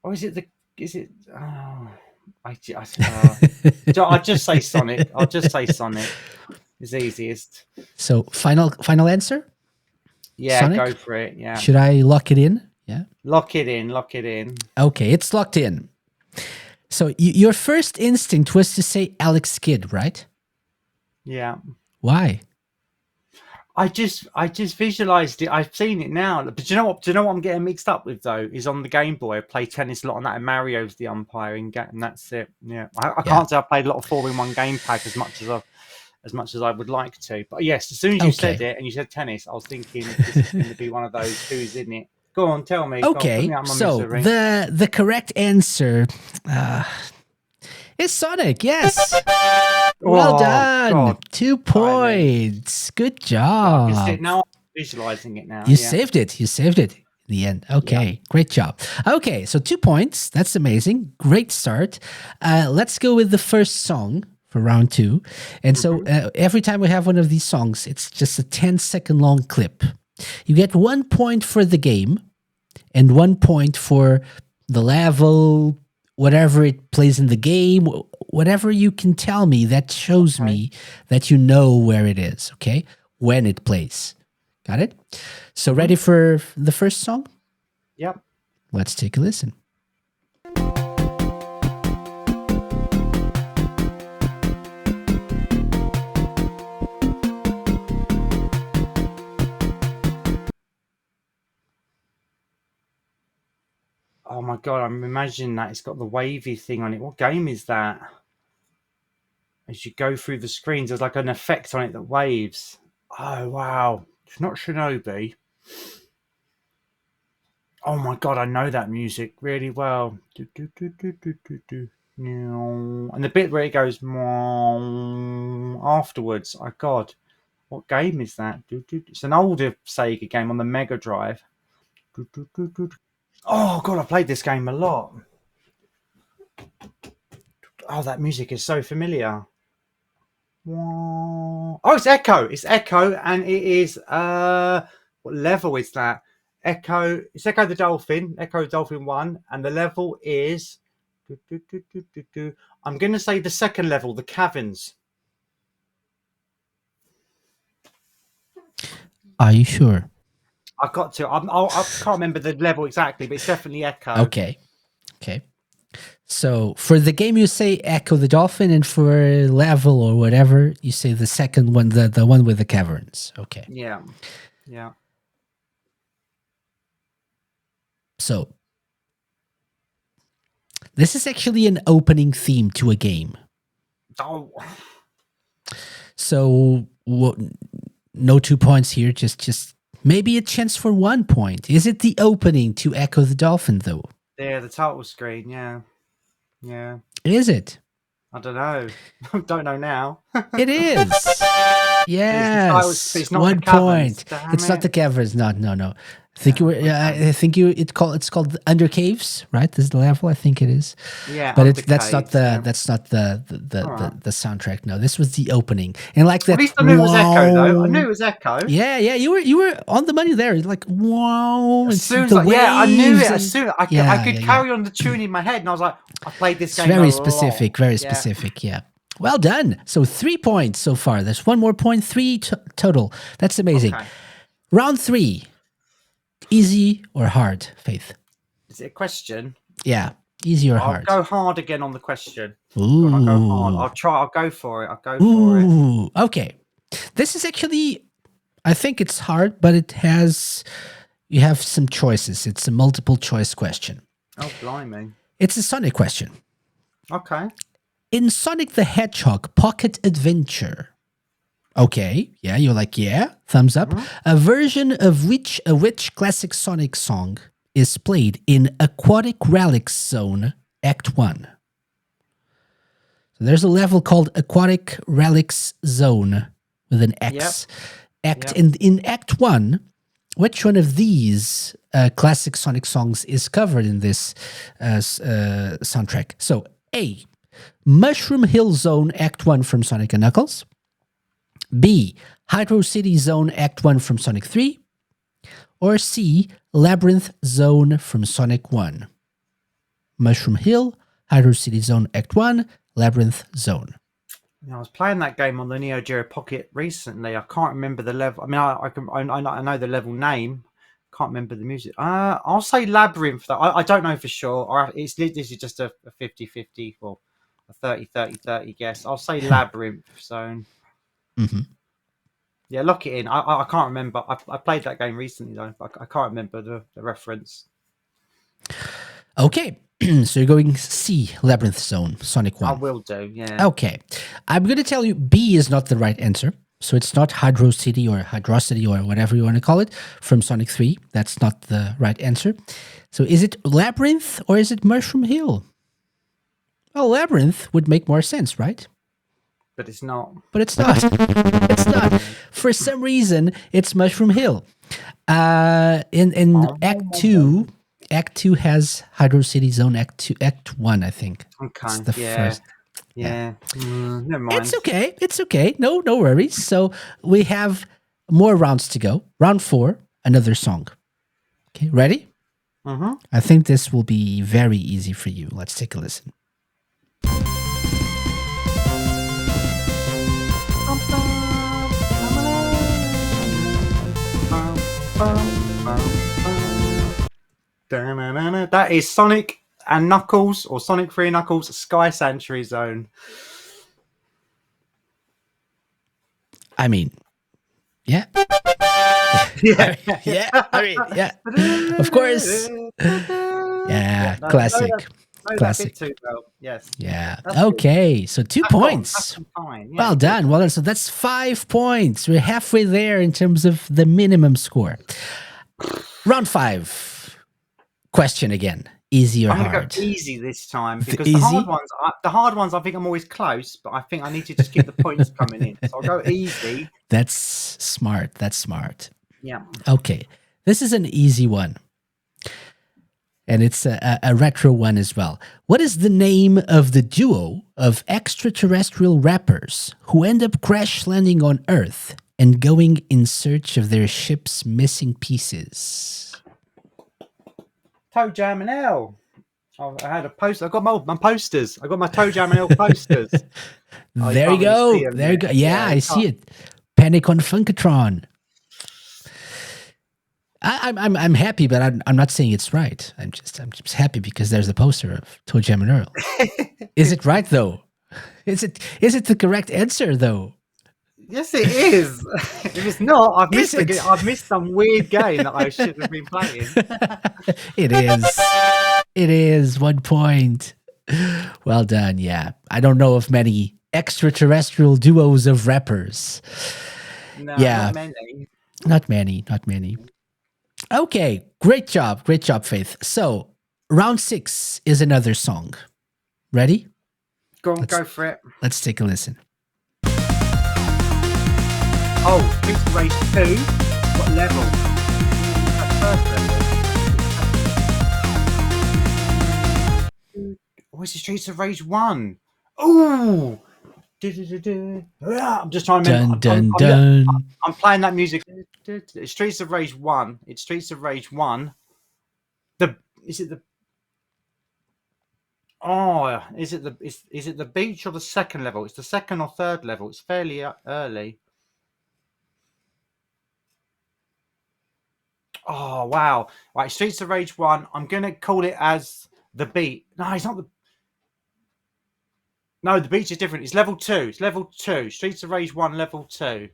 Or is it the? Is it? Oh, I just say Sonic. I'll just say Sonic. It's easiest. So final answer. Yeah, Sonic? go for it. Yeah. Should I lock it in? Yeah. Lock it in. Lock it in. Okay, it's locked in. So your first instinct was to say Alex Kidd, right? Yeah. Why? I just visualized it. I've seen it now. But do you know what? Do you know what I'm getting mixed up with though? Is on the Game Boy. I play tennis a lot on that, and Mario's the umpiring, and that's it. Yeah. I can't say I played a lot of 4-in-1 Game Pack as much as I would like to. But yes, as soon as you said it and you said tennis, I was thinking this is going to be one of those who's in it. Go on, tell me. Okay, Go on, so misery. the correct answer is Sonic. Yes. Well done. God. 2 points. Good job. Now I'm visualizing it now. You saved it. You saved it in the end. Okay, great job. Okay, so 2 points. That's amazing. Great start. Let's go with the first song for round 2. And so every time we have one of these songs, it's just a 10-second long clip. You get 1 point for the game and 1 point for the level, whatever it plays in the game, whatever you can tell me that shows me that you know where it is, okay? When it plays. Got it? So ready for the first song? Yep. Let's take a listen. Oh my god, I'm imagining that it's got the wavy thing on it. What game is that? As you go through the screens, there's like an effect on it that waves. Oh wow. It's not Shinobi. Oh my god, I know that music really well. And the bit where it goes afterwards. Oh god. What game is that? It's an older Sega game on the Mega Drive. Oh god, I played this game a lot. Oh, that music is so familiar. Oh, it's Echo. It's Echo, and it is what level is that? Echo. It's Echo the Dolphin. Echo Dolphin 1, and the level is. I'm going to say the second level, the caverns. Are you sure? I got to. I can't remember the level exactly, but it's definitely Echo. Okay. So for the game, you say Echo the Dolphin, and for level or whatever, you say the second one, the one with the caverns. Okay. Yeah. Yeah. So this is actually an opening theme to a game. Oh. So no 2 points here. Just maybe a chance for 1 point. Is it the opening to Echo the Dolphin, though? Yeah, the title screen. Yeah. Yeah. Is it? I don't know. Don't know now. It is. Yes. It's not 1 the caverns, point. damn It's not it. the caverns. No. I think you were. I think you. It's called Under Caves, right? This is the level. I think it is. Yeah, But Under that's not Caves, the yeah. that's not the Alright. the soundtrack. No, this was the opening, and like that. At least I knew it was Echo, though. I wow. knew it was Echo. Yeah, you were on the money there. Like wow, As and soon as the I knew waves it. and- As soon I Yeah, could yeah. carry on the tune in my head, and I was like, I played this It's game very a specific, lot. very Yeah. specific. Yeah. Well done. So 3 points so far. There's 1 more point, 3 total. That's amazing. Okay. Round 3. Easy or hard, Faith? Is it a question? Yeah. Easy or I'll hard? go hard again on the question. Ooh. I'll go hard. I'll try. I'll go for it. I'll go for it. Ooh. Okay. This is actually, I think it's hard, but you have some choices. It's a multiple choice question. Oh, blimey. It's a Sonic question. Okay. In Sonic the Hedgehog Pocket Adventure. Okay, yeah, you're like, yeah, thumbs up. A version of which classic Sonic song is played in Aquatic Relics Zone Act 1? So there's a level called Aquatic Relics Zone with an X. Yep. In Act 1, which one of these classic Sonic songs is covered in this soundtrack? So, A, Mushroom Hill Zone Act 1 from Sonic & Knuckles. B, Hydro City Zone Act 1 from Sonic 3. Or C, Labyrinth Zone from Sonic 1. Mushroom Hill, Hydro City Zone Act 1, Labyrinth Zone. I was playing that game on the Neo Geo Pocket recently. I can't remember the level. I mean, I know the level name. Can't remember the music. I'll say Labyrinth. Though. I don't know for sure. Or this is just a 50-50 or a 30-30-30 guess. I'll say Labyrinth Zone. Mm-hmm. Yeah, lock it in. I can't remember. I played that game recently though. I can't remember the reference. Okay, so you're going C, Labyrinth Zone, Sonic 1. I will do. Yeah. Okay, I'm going to tell you B is not the right answer. So it's not Hydro City or Hydrocity or whatever you want to call it from Sonic 3. That's not the right answer. So is it Labyrinth or is it Mushroom Hill? Well, Labyrinth would make more sense, right? But it's not. But it's not. It's not. For some reason, it's Mushroom Hill. In Act 2, Act 2 has Hydro City Zone Act 1, I think. Okay. It's the first. Yeah. Never mind. It's okay. It's okay. No worries. So we have more rounds to go. Round 4, another song. Okay, ready? Mm-hmm. I think this will be very easy for you. Let's take a listen. That is Sonic and Knuckles, or Sonic 3 and Knuckles, Sky Sanctuary Zone. I mean, yeah. Yeah. Yeah. I mean, yeah. Of course. Yeah. Classic. Classic. Too well. Yes. Yeah. That's Okay. So 2 points. Fine. Yeah. Well done. Well done. So that's 5 points. We're halfway there in terms of the minimum score. Round 5. Question again. Easy or I'm hard? going to go easy this time because Easy? the hard ones, I think I'm always close, but I think I need to just keep the points coming in. So I'll go easy. That's smart. That's smart. Yeah. Okay. This is an easy one. And it's a retro one as well. What is the name of the duo of extraterrestrial rappers who end up crash landing on Earth and going in search of their ship's missing pieces? Toe Jam and L. I had a poster. I got my posters. I got my Toe Jam and L posters. Oh, There you can't go. really see 'em There you yet. go. Yeah, you I see can't. it. Panic on Funkatron. I'm happy, but I'm not saying it's right. I'm just happy because there's a poster of Toe Jam and Earl. Is it right though? Is it the correct answer though? Yes, it is. If it's not, Is it? I've missed some weird game that I should have been playing. It is. It is 1 point. Well done. Yeah, I don't know of many extraterrestrial duos of rappers. No, Yeah. not many. Not many. Not many. Okay, great job, Faith. So round 6 is another song. Ready? Go on, go for it. Let's take a listen. Oh, Streets of Rage 2. What level? First level. What's the Streets of Rage 1? Ooh! I'm just trying to remember. Dun. I'm playing that music. Streets of Rage 1. It's Streets of Rage 1. Is it the beach or the second level? It's the second or third level. It's fairly early. Oh wow! Right, Streets of Rage 1. I'm gonna call it as the beat. No, it's not the. No, the beach is different. It's level 2. It's level 2. Streets of Rage 1, level 2.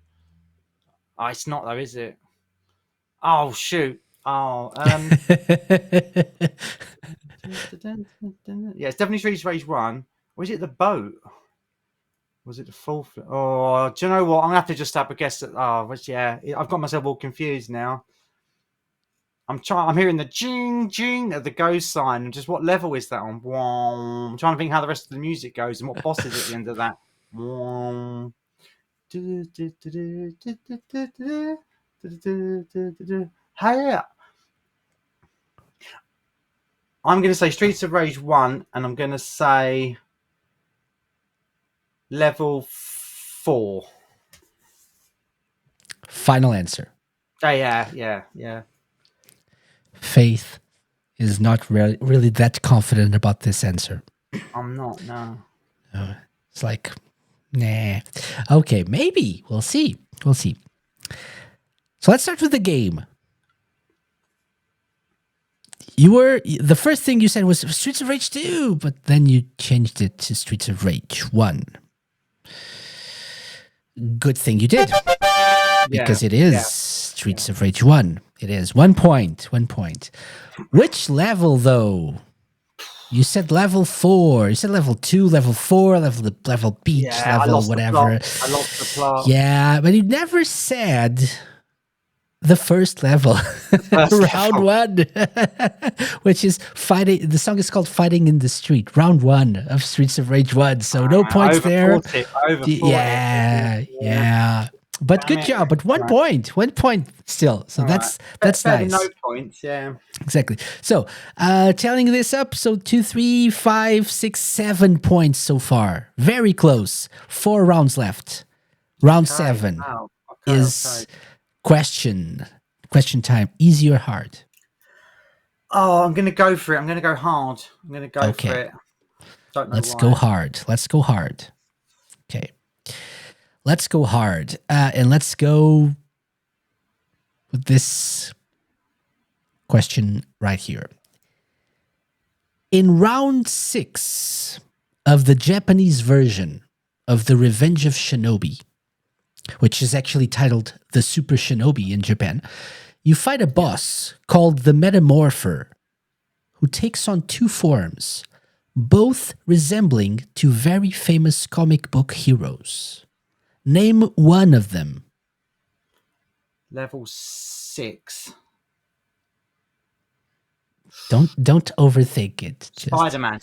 Oh, it's not though, is it? Oh shoot! Oh, yeah, it's definitely Streets of Rage 1. Or is it the boat? Was it the fourth? Oh, do you know what? I'm gonna have to just have a guess at. Oh, yeah. I've got myself all confused now. I'm hearing the jing jing of the go sign. And just what level is that on? I'm trying to think how the rest of the music goes and what boss is at the end of that. Hey, I'm going to say Streets of Rage 1, and I'm going to say level 4. Final answer. Oh, yeah. Faith is not really that confident about this answer. I'm not, no. It's like, nah. Okay, maybe. We'll see. So let's start with the game. The first thing you said was Streets of Rage 2, but then you changed it to Streets of Rage 1. Good thing you did. Because it is Streets of Rage 1. It is 1 point. 1 point. Which level, though? You said level 4. You said level 2, level 4, level beach, level whatever. I lost the plot. Yeah, but you never said the first level. Round 1. Which is fighting. The song is called Fighting in the Street. Round 1 of Streets of Rage 1. So no points there. Over 40. Yeah. But good job. But 1 point. 1 point still. So that's nice. No points, yeah. Exactly. So tallying this up, so 2, 3, 5, 6, 7 points so far. Very close. 4 rounds left. Round 7 is question time. Easy or hard? Oh, I'm going to go for it. I'm going to go hard. I'm going to go for it. Don't know Let's why. go hard. Okay. Let's go hard. And let's go with this question right here. In round 6 of the Japanese version of The Revenge of Shinobi, which is actually titled The Super Shinobi in Japan, you fight a boss called the Metamorpher, who takes on 2 forms, both resembling to very famous comic book heroes. Name one of them. Level 6. Don't overthink it. Just... Spider-Man.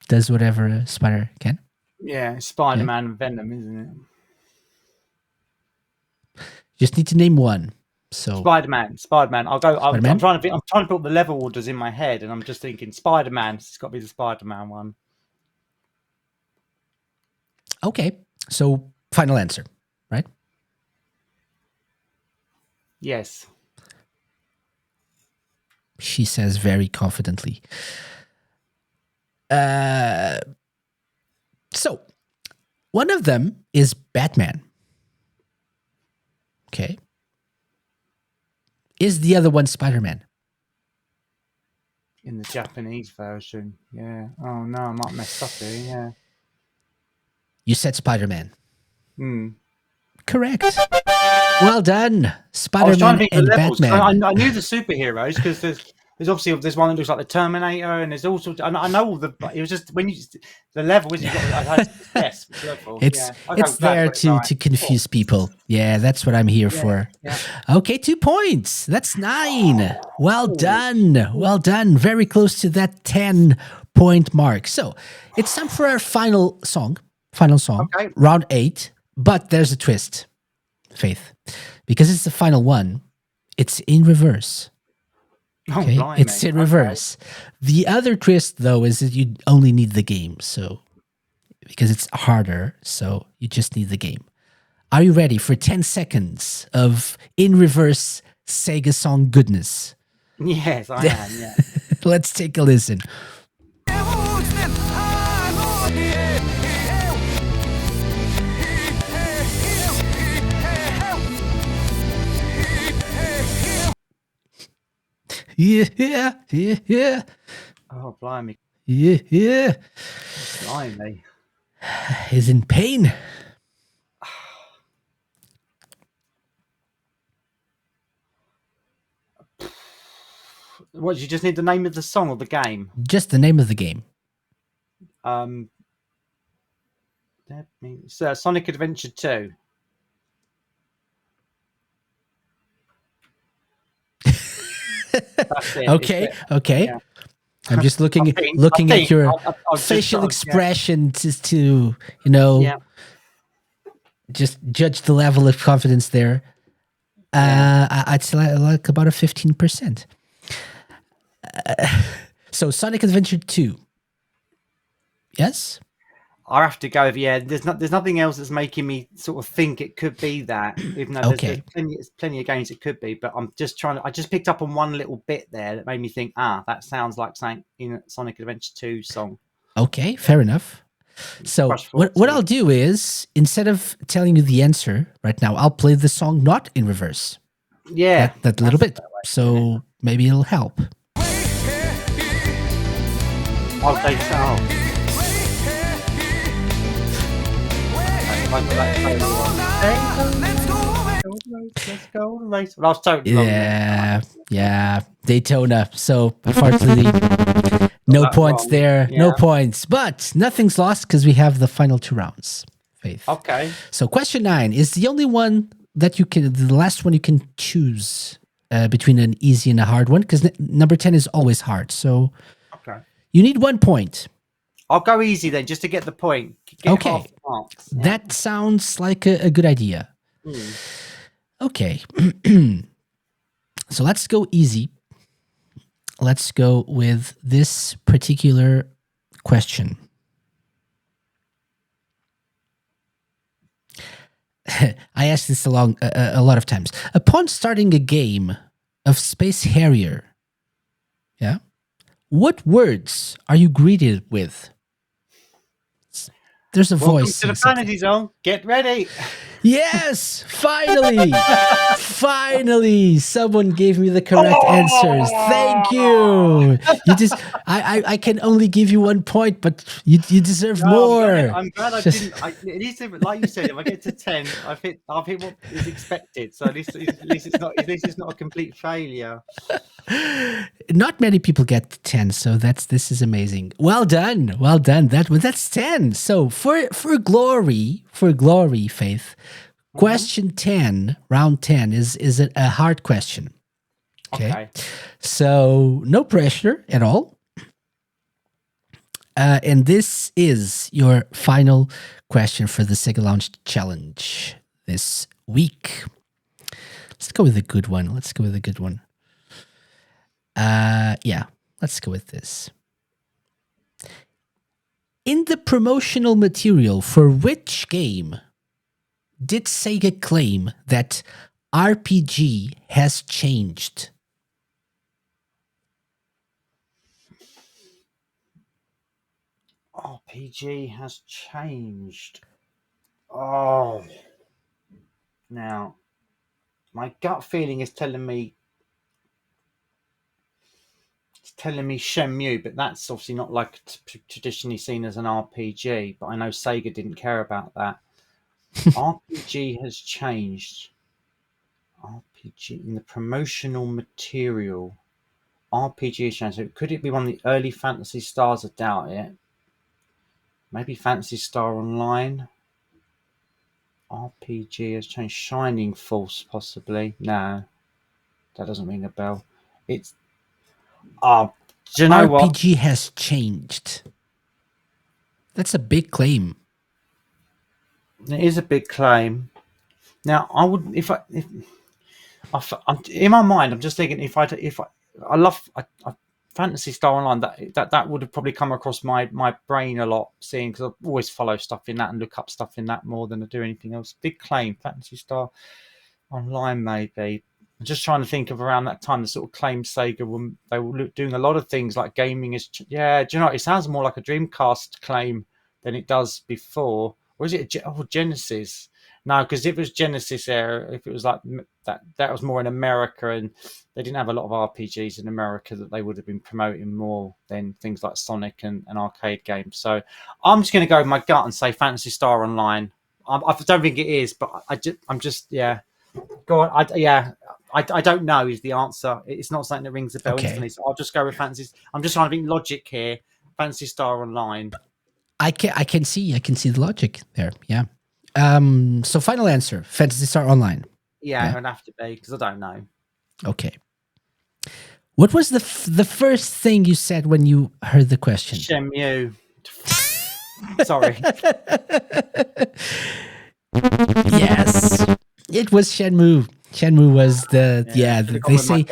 Does whatever a spider can. Yeah, Spider-Man and Venom, isn't it? Just need to name one. So Spider-Man. I'll go. Spider-Man? I'm trying to put the level orders in my head, and I'm just thinking Spider-Man. It's got to be the Spider-Man one. Okay, so final answer, right? Yes. She says very confidently. So one of them is Batman. Okay. Is the other one Spider-Man? In the Japanese version, yeah. Oh no, I might have messed up here. Yeah. You said Spider-Man. Hmm. Correct. Well done. I was trying to Spider-Man think of and the levels. Batman. I knew the superheroes because there's obviously there's one that looks like the Terminator, and there's also I know all the. It was just when you the level is I had to guess which level. It's Yeah. Okay, it's I'm glad I there got it right. to confuse people. Yeah, that's what I'm here for. Yeah. Okay, 2 points. That's 9. Well done. Well done. Very close to that 10-point mark. So it's time for our final song. Final song. Okay. Round 8. But there's a twist, Faith. Because it's the final one, it's in reverse. Oh, Okay, blimey. it's in reverse. The other twist, though, is that you only need the game. So, because it's harder, so you just need the game. Are you ready for 10 seconds of in reverse Sega song goodness? Yes, I am. Yeah. Let's take a listen. Yeah, yeah, yeah, Oh, blimey. yeah. Blimey. Is in pain. What, you just need the name of the song or the game? Just the name of the game. That means Sonic Adventure 2. That's it. Okay, okay. Yeah. I'm just looking at your facial expression to just judge the level of confidence there. I'd say like about a 15%. So Sonic Adventure 2. Yes? I have to go with There's nothing else that's making me sort of think it could be that. Even though there's plenty of games it could be, but I'm just trying to. I just picked up on one little bit there that made me think. That sounds like something in a Sonic Adventure 2 song. Okay, fair enough. So what I'll do is, instead of telling you the answer right now, I'll play the song not in reverse. Yeah, that little bit. So maybe it'll help. Okay, so. Let's go race. Well, I was totally wrong there. Yeah, Daytona. So unfortunately, no points wrong. there. Yeah. No points. But nothing's lost because we have the final 2 rounds. Faith. Okay. So question 9 is the only one that the last one you can choose between an easy and a hard one, because number 10 is always hard. So you need 1 point. I'll go easy then, just to get the point. Get half the marks. Yeah. That sounds like a good idea. Okay. So let's go easy. Let's go with this particular question. I asked this a lot of times. Upon starting a game of Space Harrier, what words are you greeted with? There's a voice. Welcome to the Vanity Zone. Get ready. Yes, finally. Finally, someone gave me the correct answers. Thank you. You just I can only give you 1 point, but you deserve more. I'm glad I didn't. At least, like you said, if I get to 10, I've hit what is expected. So at least it's not a complete failure. Not many people get 10, so this is amazing. Well done. That's 10. So for glory, Faith. Question 10, round 10 is a hard question. Okay. So no pressure at all. And this is your final question for the SEGA Lounge challenge this week. Let's go with a good one. Let's go with this. In the promotional material for which game did Sega claim that RPG has changed? RPG has changed. Oh. Now, My gut feeling is telling me Shenmue, but that's obviously not like traditionally seen as an RPG. But I know Sega didn't care about that. RPG has changed. RPG in the promotional material. RPG has changed. So could it be one of the early Fantasy Stars? I doubt it. Maybe Fantasy Star Online. RPG has changed. Shining Force, possibly. No, that doesn't ring a bell. It's. Do you know what? RPG has changed. That's a big claim. It is a big claim. Now, I would I'm in my mind. I'm just thinking if I love Fantasy Star Online, that would have probably come across my brain a lot, seeing because I always follow stuff in that and look up stuff in that more than I do anything else. Big claim, Fantasy Star Online, maybe. I'm just trying to think of around that time the sort of claim Sega they were doing a lot of things like gaming is. Yeah, do you know what? It sounds more like a Dreamcast claim than it does before. Or is it Genesis? No, because if it was Genesis era, if it was like that was more in America, and they didn't have a lot of RPGs in America that they would have been promoting more than things like Sonic and arcade games. So I'm just going to go with my gut and say Fantasy Star Online. I don't think it is, but I'm just Go on. I don't know is the answer. It's not something that rings a bell instantly. So I'll just go with Fantasy. I'm just trying to think logic here. Fantasy Star Online. I can see the logic there. Yeah. So final answer, Fantasy Star Online. Yeah, it would have to be because I don't know. Okay. What was the first thing you said when you heard the question? Shenmue. Sorry. Yes. It was Shenmue. Shenmue was they say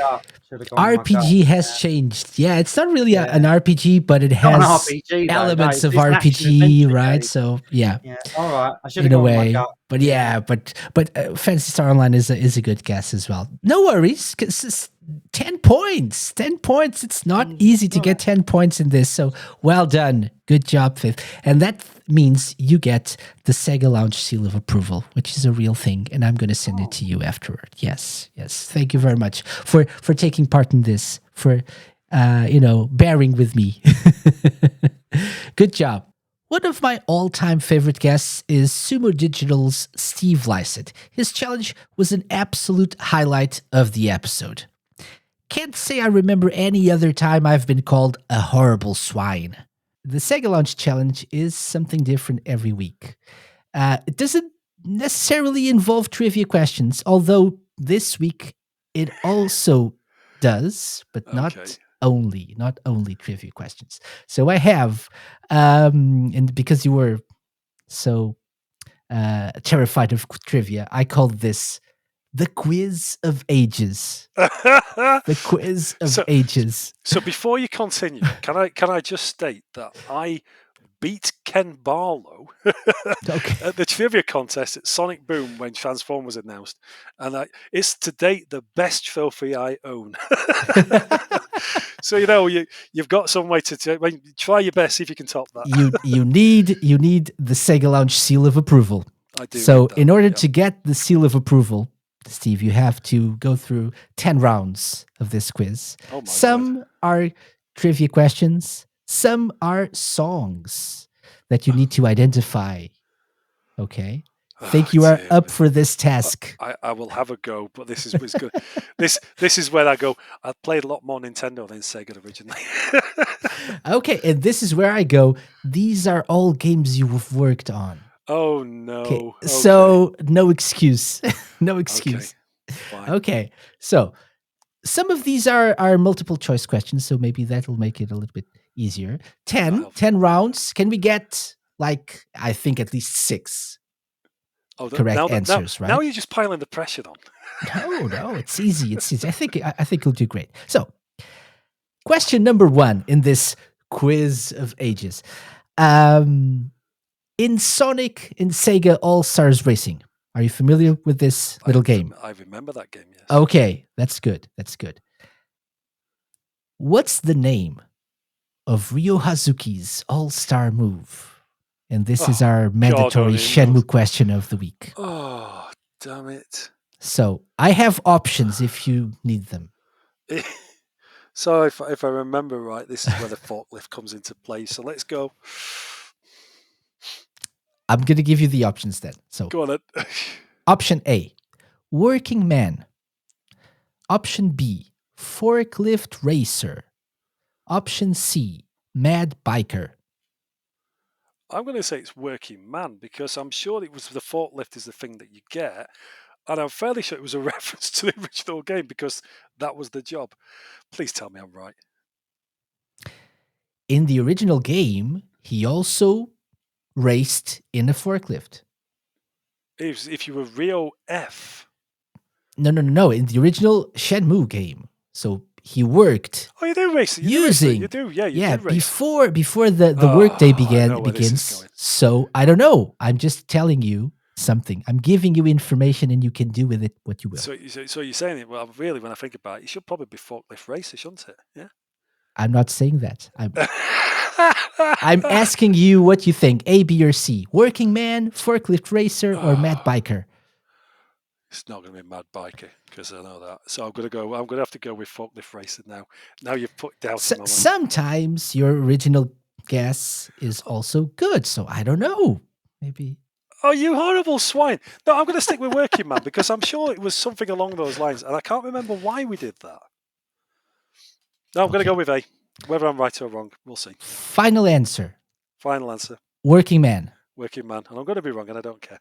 RPG has changed. Yeah, it's not really an RPG, but it has RPG, elements of RPG, right? So yeah. All right, I should have in a gone way, with my gut. but yeah, but Fantasy Star Online is a good guess as well. No worries, 'cause 10 points. 10 points. It's not easy to get 10 points in this. So well done. Good job, Fifth. And that means you get the SEGA Lounge seal of approval, which is a real thing. And I'm going to send it to you afterward. Yes. Thank you very much for taking part in this, for, bearing with me. Good job. One of my all-time favorite guests is Sumo Digital's Steve Lycett. His challenge was an absolute highlight of the episode. Can't say I remember any other time I've been called a horrible swine. The SEGA Lounge challenge is something different every week. It doesn't necessarily involve trivia questions, although this week it also does, but not only trivia questions. So I have, and because you were so terrified of trivia, I called this the quiz of ages. The quiz of ages. So before you continue, can I just state that I beat Ken Barlow at the trivia contest at Sonic Boom when Transform was announced, and it's to date the best trophy I own. So you've got some way to try your best, see if you can top that. You need the SEGA Lounge seal of approval. I do. So in order to get the seal of approval, Steve, you have to go through 10 rounds of this quiz. Some are trivia questions. Some are songs that you need to identify. Okay? Think you are up for this task. I will have a go, but this is good. This is where I go. I played a lot more Nintendo than Sega originally. Okay, and this is where I go. These are all games you have worked on. Oh no. Okay. So no excuse. No excuse. Okay. So some of these are multiple choice questions, so maybe that'll make it a little bit easier. 10 rounds. Can we get I think at least 6 correct answers, right? Now you're just piling the pressure on. No, it's easy. It's easy. I think you'll do great. So, question number 1 in this quiz of ages. In Sega All-Stars Racing, are you familiar with this little game? I remember that game, yes. Okay, that's good. What's the name of Ryo Hazuki's All-Star move? And this is our mandatory Shenmue question of the week. Oh, damn it. So I have options if you need them. So if I remember right, this is where the forklift comes into play. So let's go. I'm going to give you the options then. So Go on then. option A, working man. Option B, forklift racer. Option C, mad biker. I'm going to say it's working man because I'm sure it was the forklift is the thing that you get. And I'm fairly sure it was a reference to the original game because that was the job. Please tell me I'm right. In the original game, he also raced in a forklift. If you were Rio F. No. In the original Shenmue game. So he worked. Oh, you do race it. You do. Yeah, you did race. Before the workday where this is begins. going. So I don't know. I'm just telling you something. I'm giving you information, and you can do with it what you will. So you're saying it? Well, really, when I think about it, it should probably be forklift racer, shouldn't it? Yeah. I'm not saying that. I'm asking you what you think. A, B, or C? Working man, forklift racer, or mad biker? It's not going to be mad biker because I know that. So I'm going to have to go with forklift racer now. Now you've put doubt in my mind. Sometimes your original guess is also good. So I don't know. Maybe. Oh, you horrible swine. No, I'm going to stick with working man because I'm sure it was something along those lines. And I can't remember why we did that. No, I'm going to go with A. Whether I'm right or wrong, we'll see. Final answer. Final answer. Working man. Working man. And I'm going to be wrong and I don't care.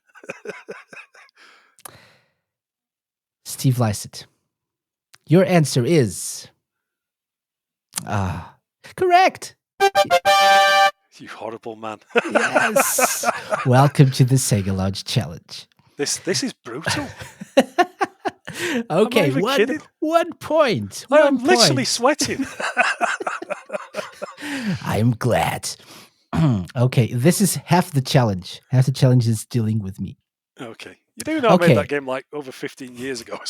Steve Lycett. Your answer is correct. You horrible man. Yes. Welcome to the SEGA Lounge challenge. This is brutal. Okay, kidding. 1 point. I'm literally sweating. I'm glad. Okay, this is half the challenge. Half the challenge is dealing with me. Okay. You do know I made that game like over 15 years ago.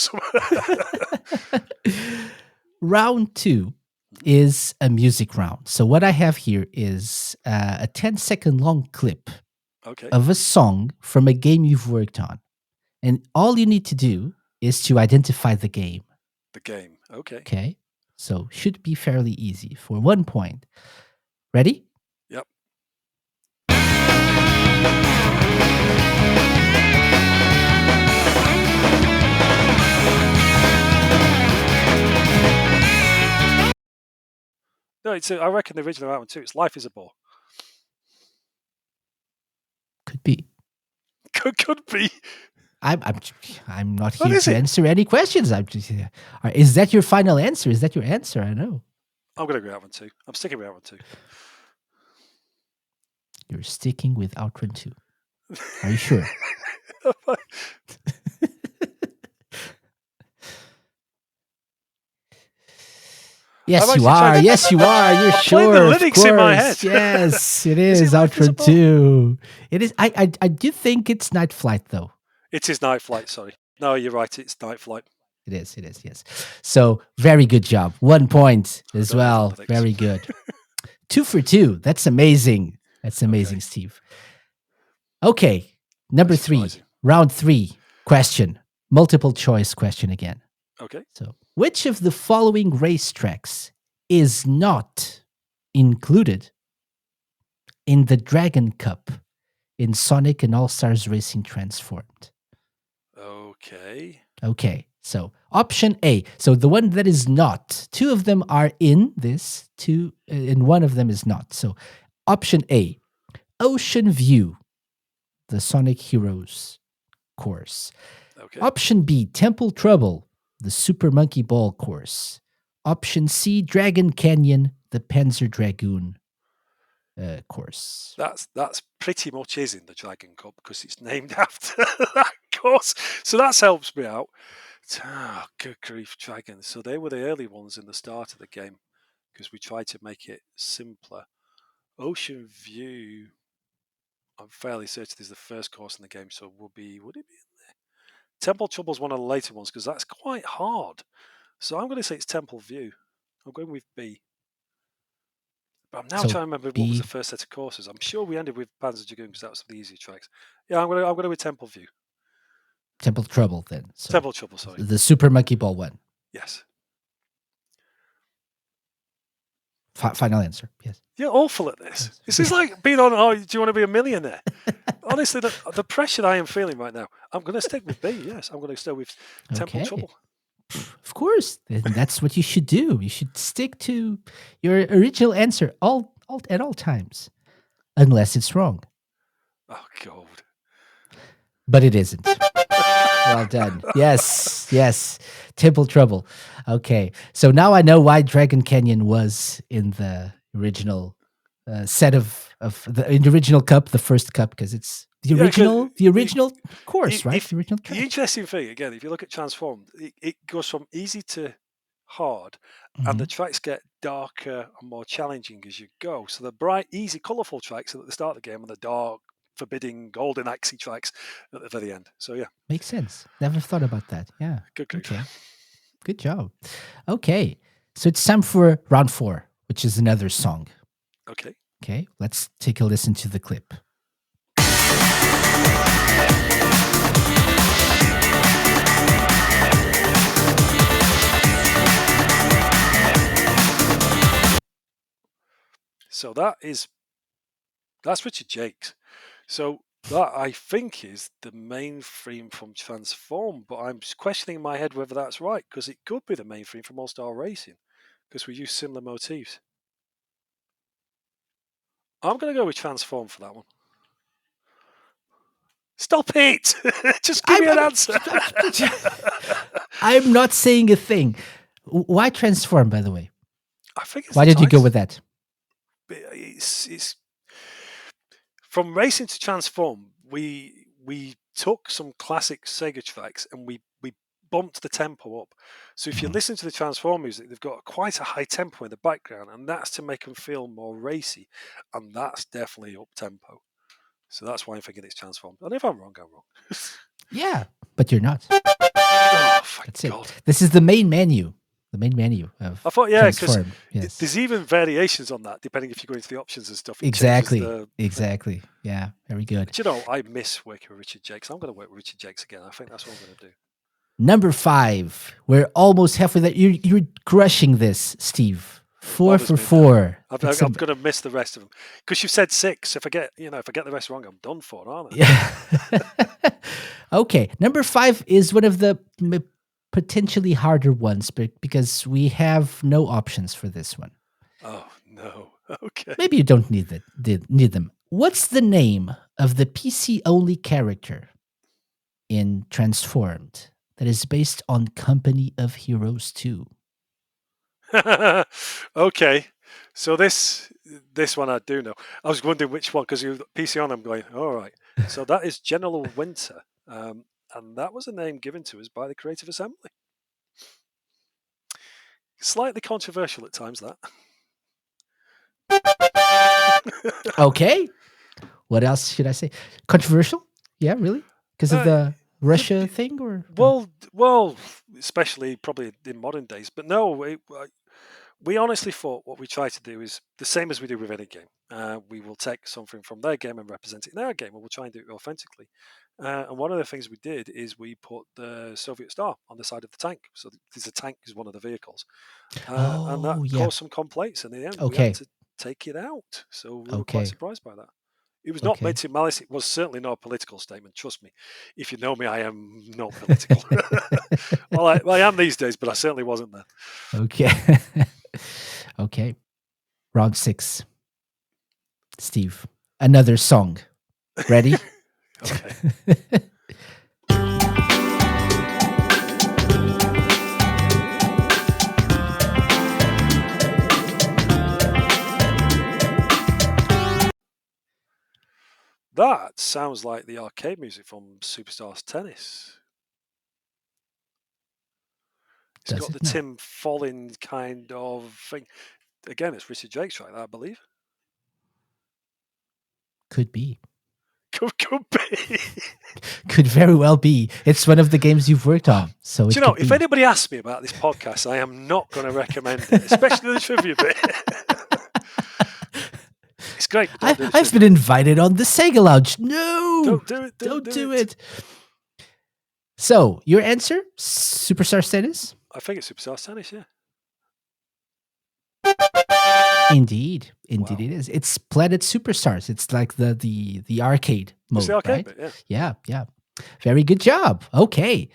Round 2 is a music round. So what I have here is a 10-second long clip of a song from a game you've worked on. And all you need to do is to identify the game. The game, okay. Okay, so should be fairly easy for 1 point. Ready? Yep. No, I reckon the original that one too. It's Life is a Bore. Could be. Could be. I'm not here to answer any questions. I'm just here. Is that your final answer? Is that your answer? I know. I'm going to go with that one too. I'm sticking with that one too. You're sticking with Outrun 2. Are you sure? Yes, you are. Yes, you are. You're sure. The lyrics in my head. Yes, it is Outrun 2. It is. I do think it's Night Flight though. It is Night Flight. Sorry. No, you're right. It's Night Flight. It is. Yes. So very good job. 1 point as well. Very good. 2 for 2. That's amazing. That's amazing, Steve. Okay. Number 3. Round 3. Question. Multiple choice question again. Okay. So, which of the following racetracks is not included in the Dragon Cup in Sonic and All-Stars Racing Transformed? Okay. So, option A. So, the one that is not. 2 of them are in this, 2, and 1 of them is not. So, option A. Ocean View, the Sonic Heroes course. Okay. Option B. Temple Trouble, the Super Monkey Ball course. Option C. Dragon Canyon, the Panzer Dragoon course. That's pretty much is in the Dragon Cup because it's named after that course. So that helps me out. Oh, good grief, Dragons. So they were the early ones in the start of the game because we tried to make it simpler. Ocean View, I'm fairly certain is the first course in the game, so would it be in there? Temple Trouble's one of the later ones because that's quite hard. So I'm going to say it's Temple View. I'm going with B. But I'm now trying to remember what was the first set of courses. I'm sure we ended with Panzer Dragoon because that was the easier tracks. Yeah, I'm going to with Temple View. Temple Trouble then. So Temple Trouble, sorry. the Super Monkey Ball one. Yes. Final answer. Yes. You're awful at this. This is like being on, do you want to be a millionaire? Honestly, the pressure I am feeling right now, I'm going to stick with B, yes. I'm going to stay with Temple Trouble. Of course. And that's what you should do. You should stick to your original answer at all times. Unless it's wrong. Oh, God. But it isn't. Well done. Yes. Temple Trouble. Okay. So now I know why Dragon Canyon was in the original set of in the original cup, the first cup, because it's the original course, right? The original track. The interesting thing, again, if you look at Transformed, it goes from easy to hard, and the tracks get darker and more challenging as you go. So the bright, easy, colourful tracks are at the start of the game, and the dark, forbidding, golden axie tracks at the very end. So yeah, makes sense. Never thought about that. Yeah. Good. Okay. Good job. Okay, so it's time for round 4, which is another song. Okay. Let's take a listen to the clip. So that's Richard Jakes. So that, I think, is the main theme from Transform, but I'm questioning in my head whether that's right, because it could be the main theme from All-Star Racing, because we use similar motifs. I'm going to go with Transform for that one. Stop it! Just give me an answer. I'm not saying a thing. Why Transform, by the way? I think it's Why did you go with that? It's from racing to Transform. We took some classic Sega tracks and we bumped the tempo up. So if you listen to the Transform music, they've got quite a high tempo in the background, and that's to make them feel more racy, and that's definitely up tempo. So that's why I'm thinking it's Transformed. And if I'm wrong, I'm wrong. Yeah, but you're not. Oh, that's God. It. This is the main menu. The main menu of I thought, yeah, because yes. There's even variations on that, depending if you go into the options and stuff. Exactly. Yeah, very good. But, you know, I miss working with Richard Jakes. I'm going to work with Richard Jakes again. I think that's what I'm going to do. Number 5. We're almost halfway there. You're crushing this, Steve. 4 for 4. I'm going to miss the rest of them because you've said 6. If I get the rest wrong, I'm done for, aren't I? Yeah. Okay. Number 5 is one of the potentially harder ones, but because we have no options for this one. Oh no. Okay. Maybe you don't need them. What's the name of the PC only character in Transformed that is based on Company of Heroes 2? Okay. So this one I do know. I was wondering which one, because you PC on, I'm going, all right. So that is General Winter. And that was a name given to us by the Creative Assembly. Slightly controversial at times, that. Okay. What else should I say? Controversial? Yeah, really? Because of the Russia thing? Or Well, especially probably in modern days. But no, we honestly thought what we try to do is the same as we do with any game. We will take something from their game and represent it in our game, and we'll try and do it authentically. And one of the things we did is we put the Soviet Star on the side of the tank. So there's a tank is one of the vehicles. And that caused some complaints. And in the end, we had to take it out. So we were quite surprised by that. It was not meant to malice. It was certainly not a political statement. Trust me. If you know me, I am not political. Well, I am these days, but I certainly wasn't then. Okay. Okay. Round 6. Steve, another song. Ready? Okay. That sounds like the arcade music from Superstars Tennis. It's got the Tim Follin kind of thing. Again, it's Richard Jakes, right? I believe. Could be. Could be. Could very well be. It's one of the games you've worked on. So do you know, if anybody asks me about this podcast, I am not going to recommend it, especially the trivia bit. It's great. I've been invited on the Sega Lounge. No, don't do it. Don't do it. So, your answer, Superstars Tennis? I think it's Superstars Tennis, yeah. Indeed, Wow. it is. It's Planet Superstars. It's like the arcade mode, It's the arcade right? bit, yeah. Yeah. Very good job. Okay.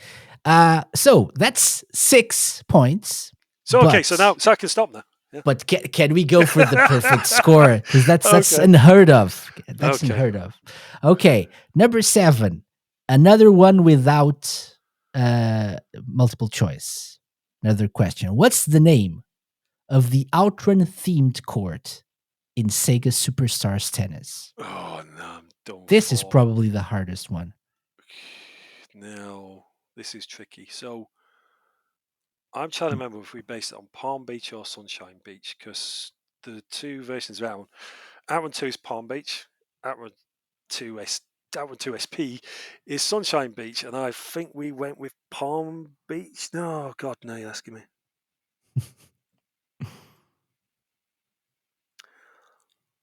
So that's 6 points. So okay, but- so I can stop now. Yeah. But can we go for the perfect score? Because that's Okay. unheard of. That's Okay. unheard of. Okay, number 7. Another one without multiple choice. Another question. What's the name of the Outrun themed court in Sega Superstars Tennis? Oh no, I'm done. This is for. probably the hardest one. No, this is tricky. So I'm trying to remember if we based it on Palm Beach or Sunshine Beach, because the two versions of Outrun 2 is Palm Beach, Outrun 2 SP is Sunshine Beach, and I think we went with Palm Beach. No, God, no, you're asking me.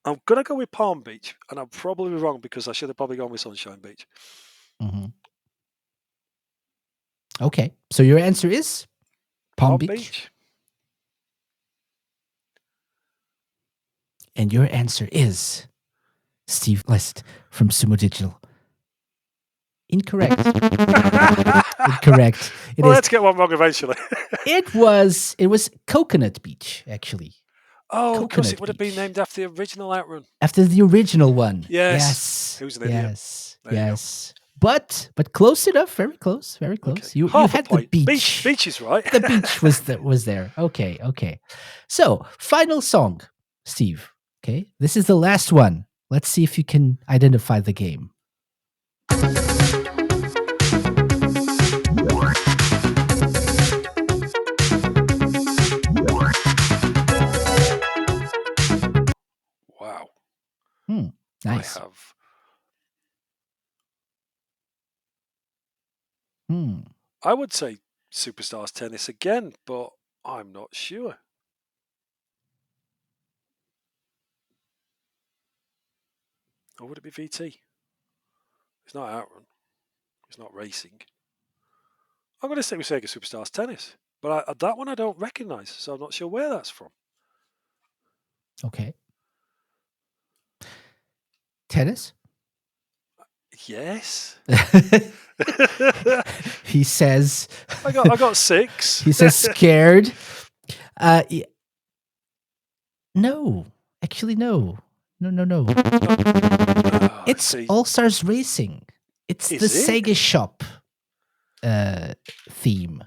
I'm gonna go with Palm Beach, and I'm probably wrong because I should have probably gone with Sunshine Beach. Mm-hmm. Okay, so your answer is Palm Beach? And your answer is Steve List from Sumo Digital. Incorrect. Incorrect. Let's get one wrong eventually. It was Coconut Beach, actually. Oh, because Coconut it would have been Beach. named after the original Outrun. After the original one. Yes. Who's an idiot? Yes. There you go. Yes. But close enough. Very close. Very close. Okay. You Half a had the point. beach. Beach is right. The beach was there. Okay. So, final song, Steve. Okay. This is the last one. Let's see if you can identify the game. Wow. Nice. I have. I would say Superstars Tennis again, but I'm not sure. Or would it be VT? It's not Outrun. It's not racing. I'm going to stick with Sega Superstars Tennis, but that one I don't recognise, so I'm not sure where that's from. Okay. Tennis? Yes. He says. I got 6. He says scared. No, actually, no. It's All Stars Racing. It's Is the it? Sega Shop theme.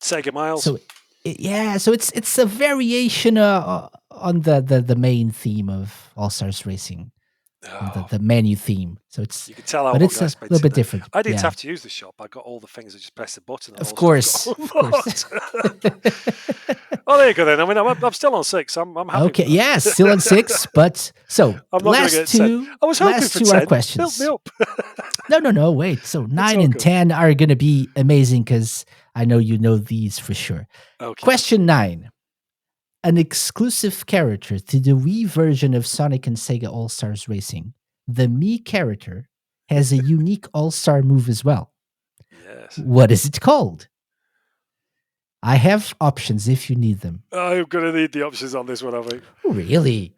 Sega Miles. So it's a variation on the main theme of All Stars Racing. The menu theme. So it's you can tell how but long it's I a spent little in bit there. different. I didn't Yeah. have to use the shop. I got all the things. I just pressed the button. And Of all course. stuff got unlocked. Oh, there you go then. I mean, I'm still on 6. I'm happy. Okay, with that. yeah, still on 6, but so I'm not going to last get 10. two I was hoping last for two 10. are questions. Build me up. No, wait. So 9 all and good. 10 are going to be amazing because I know you know these for sure. Okay. Question 9. An exclusive character to the Wii version of Sonic and Sega All-Stars Racing, the Mii character has a unique All-Star move as well. Yes. What is it called? I have options if you need them. I'm going to need the options on this one, I think. Really?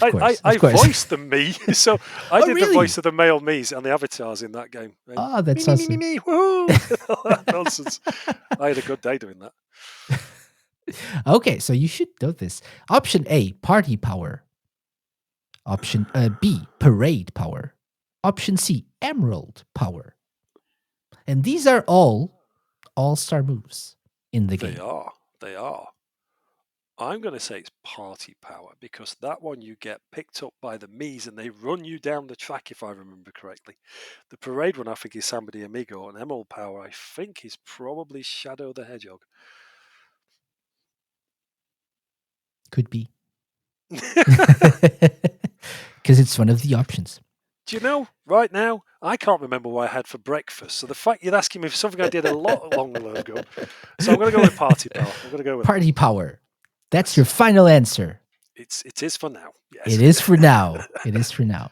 Of course. I of course. voiced the me, so I Oh, did really? the voice of the male me's and the avatars in that game. And Oh, that's me, awesome. me, woohoo! All that nonsense. I had a good day doing that. Okay, so you should know this. Option A, party power. Option B, parade power. Option C, emerald power. And these are all all-star moves in the game. They are. I'm going to say it's party power because that one you get picked up by the Mii's and they run you down the track, if I remember correctly. The parade one, I think, is Somebody Amigo, and emerald power, I think, is probably Shadow the Hedgehog. Could be. Because it's one of the options. Do you know, right now, I can't remember what I had for breakfast. So the fact you're asking me for something I did a lot longer ago. So I'm going to go with party power. I'm going to go with Party power. That's your final answer. It is for now. Yes. It is for now. It is for now.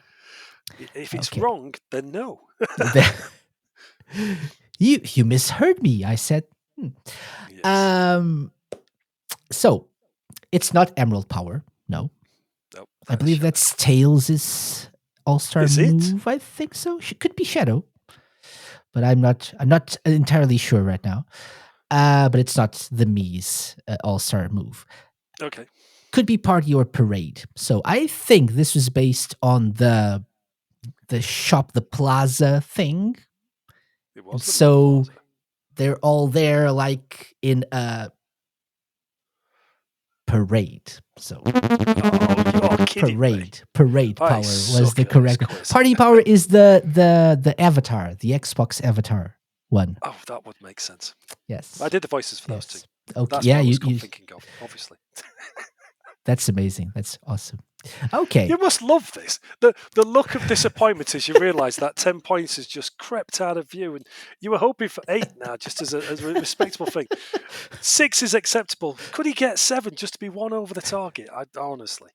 If it's Okay. wrong, then no. You misheard me. I said, Yes. so it's not Emerald Power. No. Nope, I believe Shadow. that's Tails' All-Star Is it? move. I think so. Could be Shadow. But I'm not entirely sure right now. But it's not the Mii's All-Star move. Okay. Could be Party or Parade. So I think this was based on the shop, the plaza thing. It was the So Plaza. they're all there like in a parade. So Oh, you're kidding me. parade I power was suck the at this correct. quiz. Party power is the avatar, the Xbox avatar one. Oh, that would make sense. Yes. I did the voices for those Yes. two. Okay. That's Yeah, what I was you thinking of, obviously. that's amazing. That's awesome. Okay. You must love this. The look of disappointment as you realise that 10 points has just crept out of view, and you were hoping for 8 now, just as a respectable thing. 6 is acceptable. Could he get 7 just to be 1 over the target? Honestly.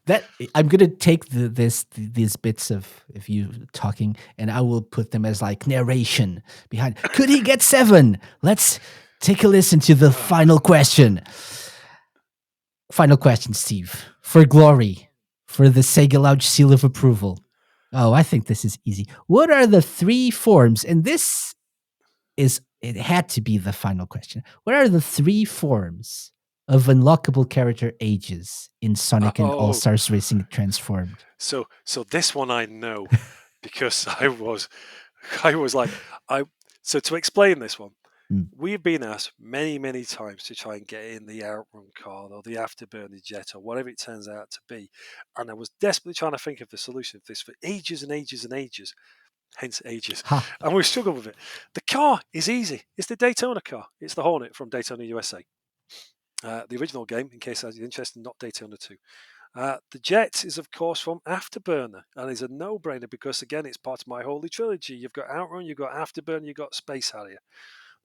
That I'm gonna take these bits of you talking, and I will put them as like narration behind. Could he get 7? Let's take a listen to the final question. Final question, Steve. For glory, for the SEGA Lounge seal of approval. Oh, I think this is easy. What are the 3 forms? And this it had to be the final question. What are the 3 forms of unlockable character ages in Sonic and All Stars Racing Transformed? So this one I know because I was like so to explain this one. We've been asked many, many times to try and get in the Outrun card or the Afterburner jet or whatever it turns out to be. And I was desperately trying to think of the solution for this for ages and ages and ages. Hence ages. And we've struggled with it. The car is easy. It's the Daytona car. It's the Hornet from Daytona USA. The original game, in case you're interested, not Daytona 2. The jet is, of course, from Afterburner, and is a no-brainer because, again, it's part of my holy trilogy. You've got Outrun, you've got Afterburner, you've got Space Harrier.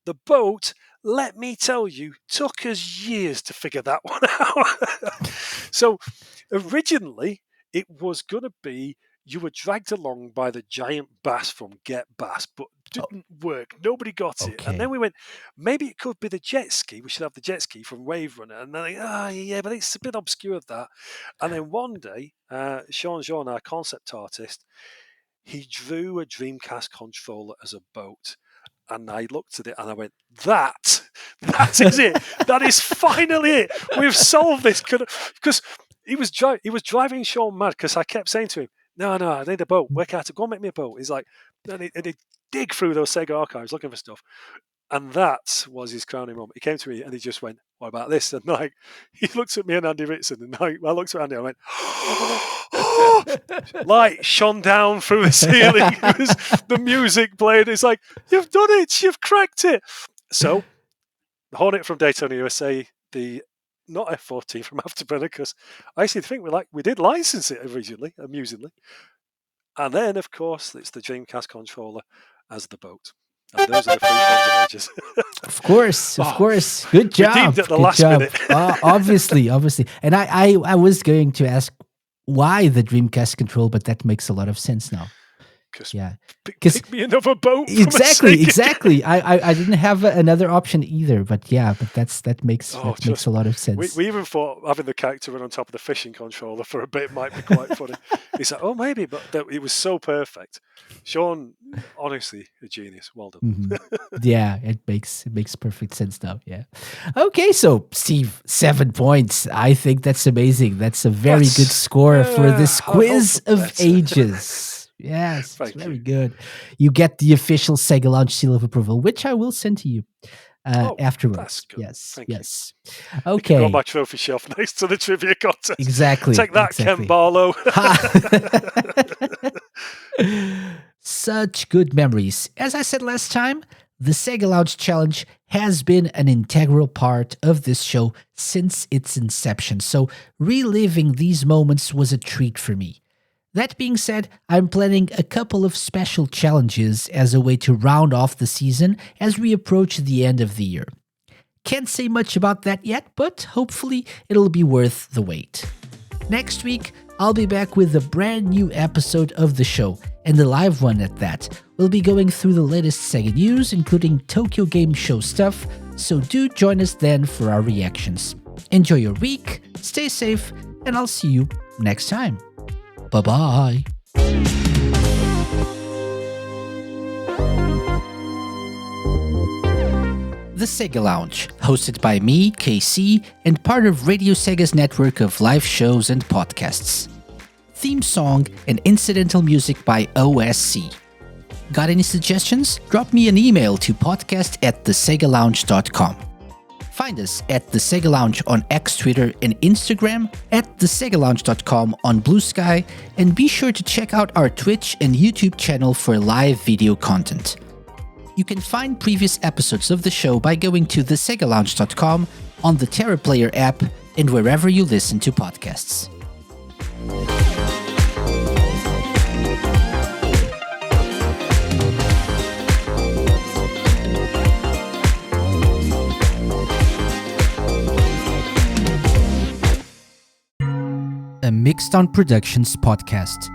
The boat, let me tell you, took us years to figure that one out. So originally, it was going to be you were dragged along by the giant bass from Get Bass, but didn't work. Nobody got it. And then we went, maybe it could be the jet ski. We should have the jet ski from Wave Runner. And then, yeah, but it's a bit obscure, that. And then one day, Sean Jean, our concept artist, he drew a Dreamcast controller as a boat. And I looked at it and I went, that is it. That is finally it. We've solved this. Because he was driving Sean mad because I kept saying to him, no, I need a boat. Work out, go and make me a boat. He's like, and he'd dig through those Sega archives looking for stuff. And that was his crowning moment. He came to me and he just went, what about this? And like, he looked at me and Andy Ritson, and I looked at Andy and I went, light shone down through the ceiling. The music played. It's like, you've done it. You've cracked it. So, the Hornet from Daytona USA, the not F14 from Afterburner, because I actually think we did license it originally, amusingly. And then, of course, it's the Dreamcast controller as the boat. And those are the 3 forms of ages. Of course. Good job. Redeemed at the Good last job. minute. Obviously. And I was going to ask why the Dreamcast control, but that makes a lot of sense now. Yeah, pick me another boat. Exactly. I didn't have another option either, but that makes a lot of sense. We even thought having the character run on top of the fishing controller for a bit might be quite funny. He said, "Oh, maybe," but it was so perfect. Sean, honestly, a genius. Well done. Mm-hmm. Yeah, it makes perfect sense now. Yeah. Okay, so Steve, 7 points. I think that's amazing. That's a very good score for this quiz of ages. Yes, it's very good. You get the official SEGA Lounge seal of approval, which I will send to you afterwards. That's good. Yes. Okay. On my trophy shelf next to the trivia contest. Exactly. Take that, exactly. Ken Barlow. Such good memories. As I said last time, the SEGA Lounge Challenge has been an integral part of this show since its inception, so reliving these moments was a treat for me. That being said, I'm planning a couple of special challenges as a way to round off the season as we approach the end of the year. Can't say much about that yet, but hopefully it'll be worth the wait. Next week, I'll be back with a brand new episode of the show, and a live one at that. We'll be going through the latest Sega news, including Tokyo Game Show stuff, so do join us then for our reactions. Enjoy your week, stay safe, and I'll see you next time. Bye-bye. The SEGA Lounge, hosted by me, KC, and part of Radio Sega's network of live shows and podcasts. Theme song and incidental music by OSC. Got any suggestions? Drop me an email to podcast@thesegalounge.com. Find us at The Sega Lounge on X, Twitter, and Instagram, at thesegalounge.com on Blue Sky, and be sure to check out our Twitch and YouTube channel for live video content. You can find previous episodes of the show by going to thesegalounge.com, on the Terra Player app, and wherever you listen to podcasts. A Mixed On Productions podcast.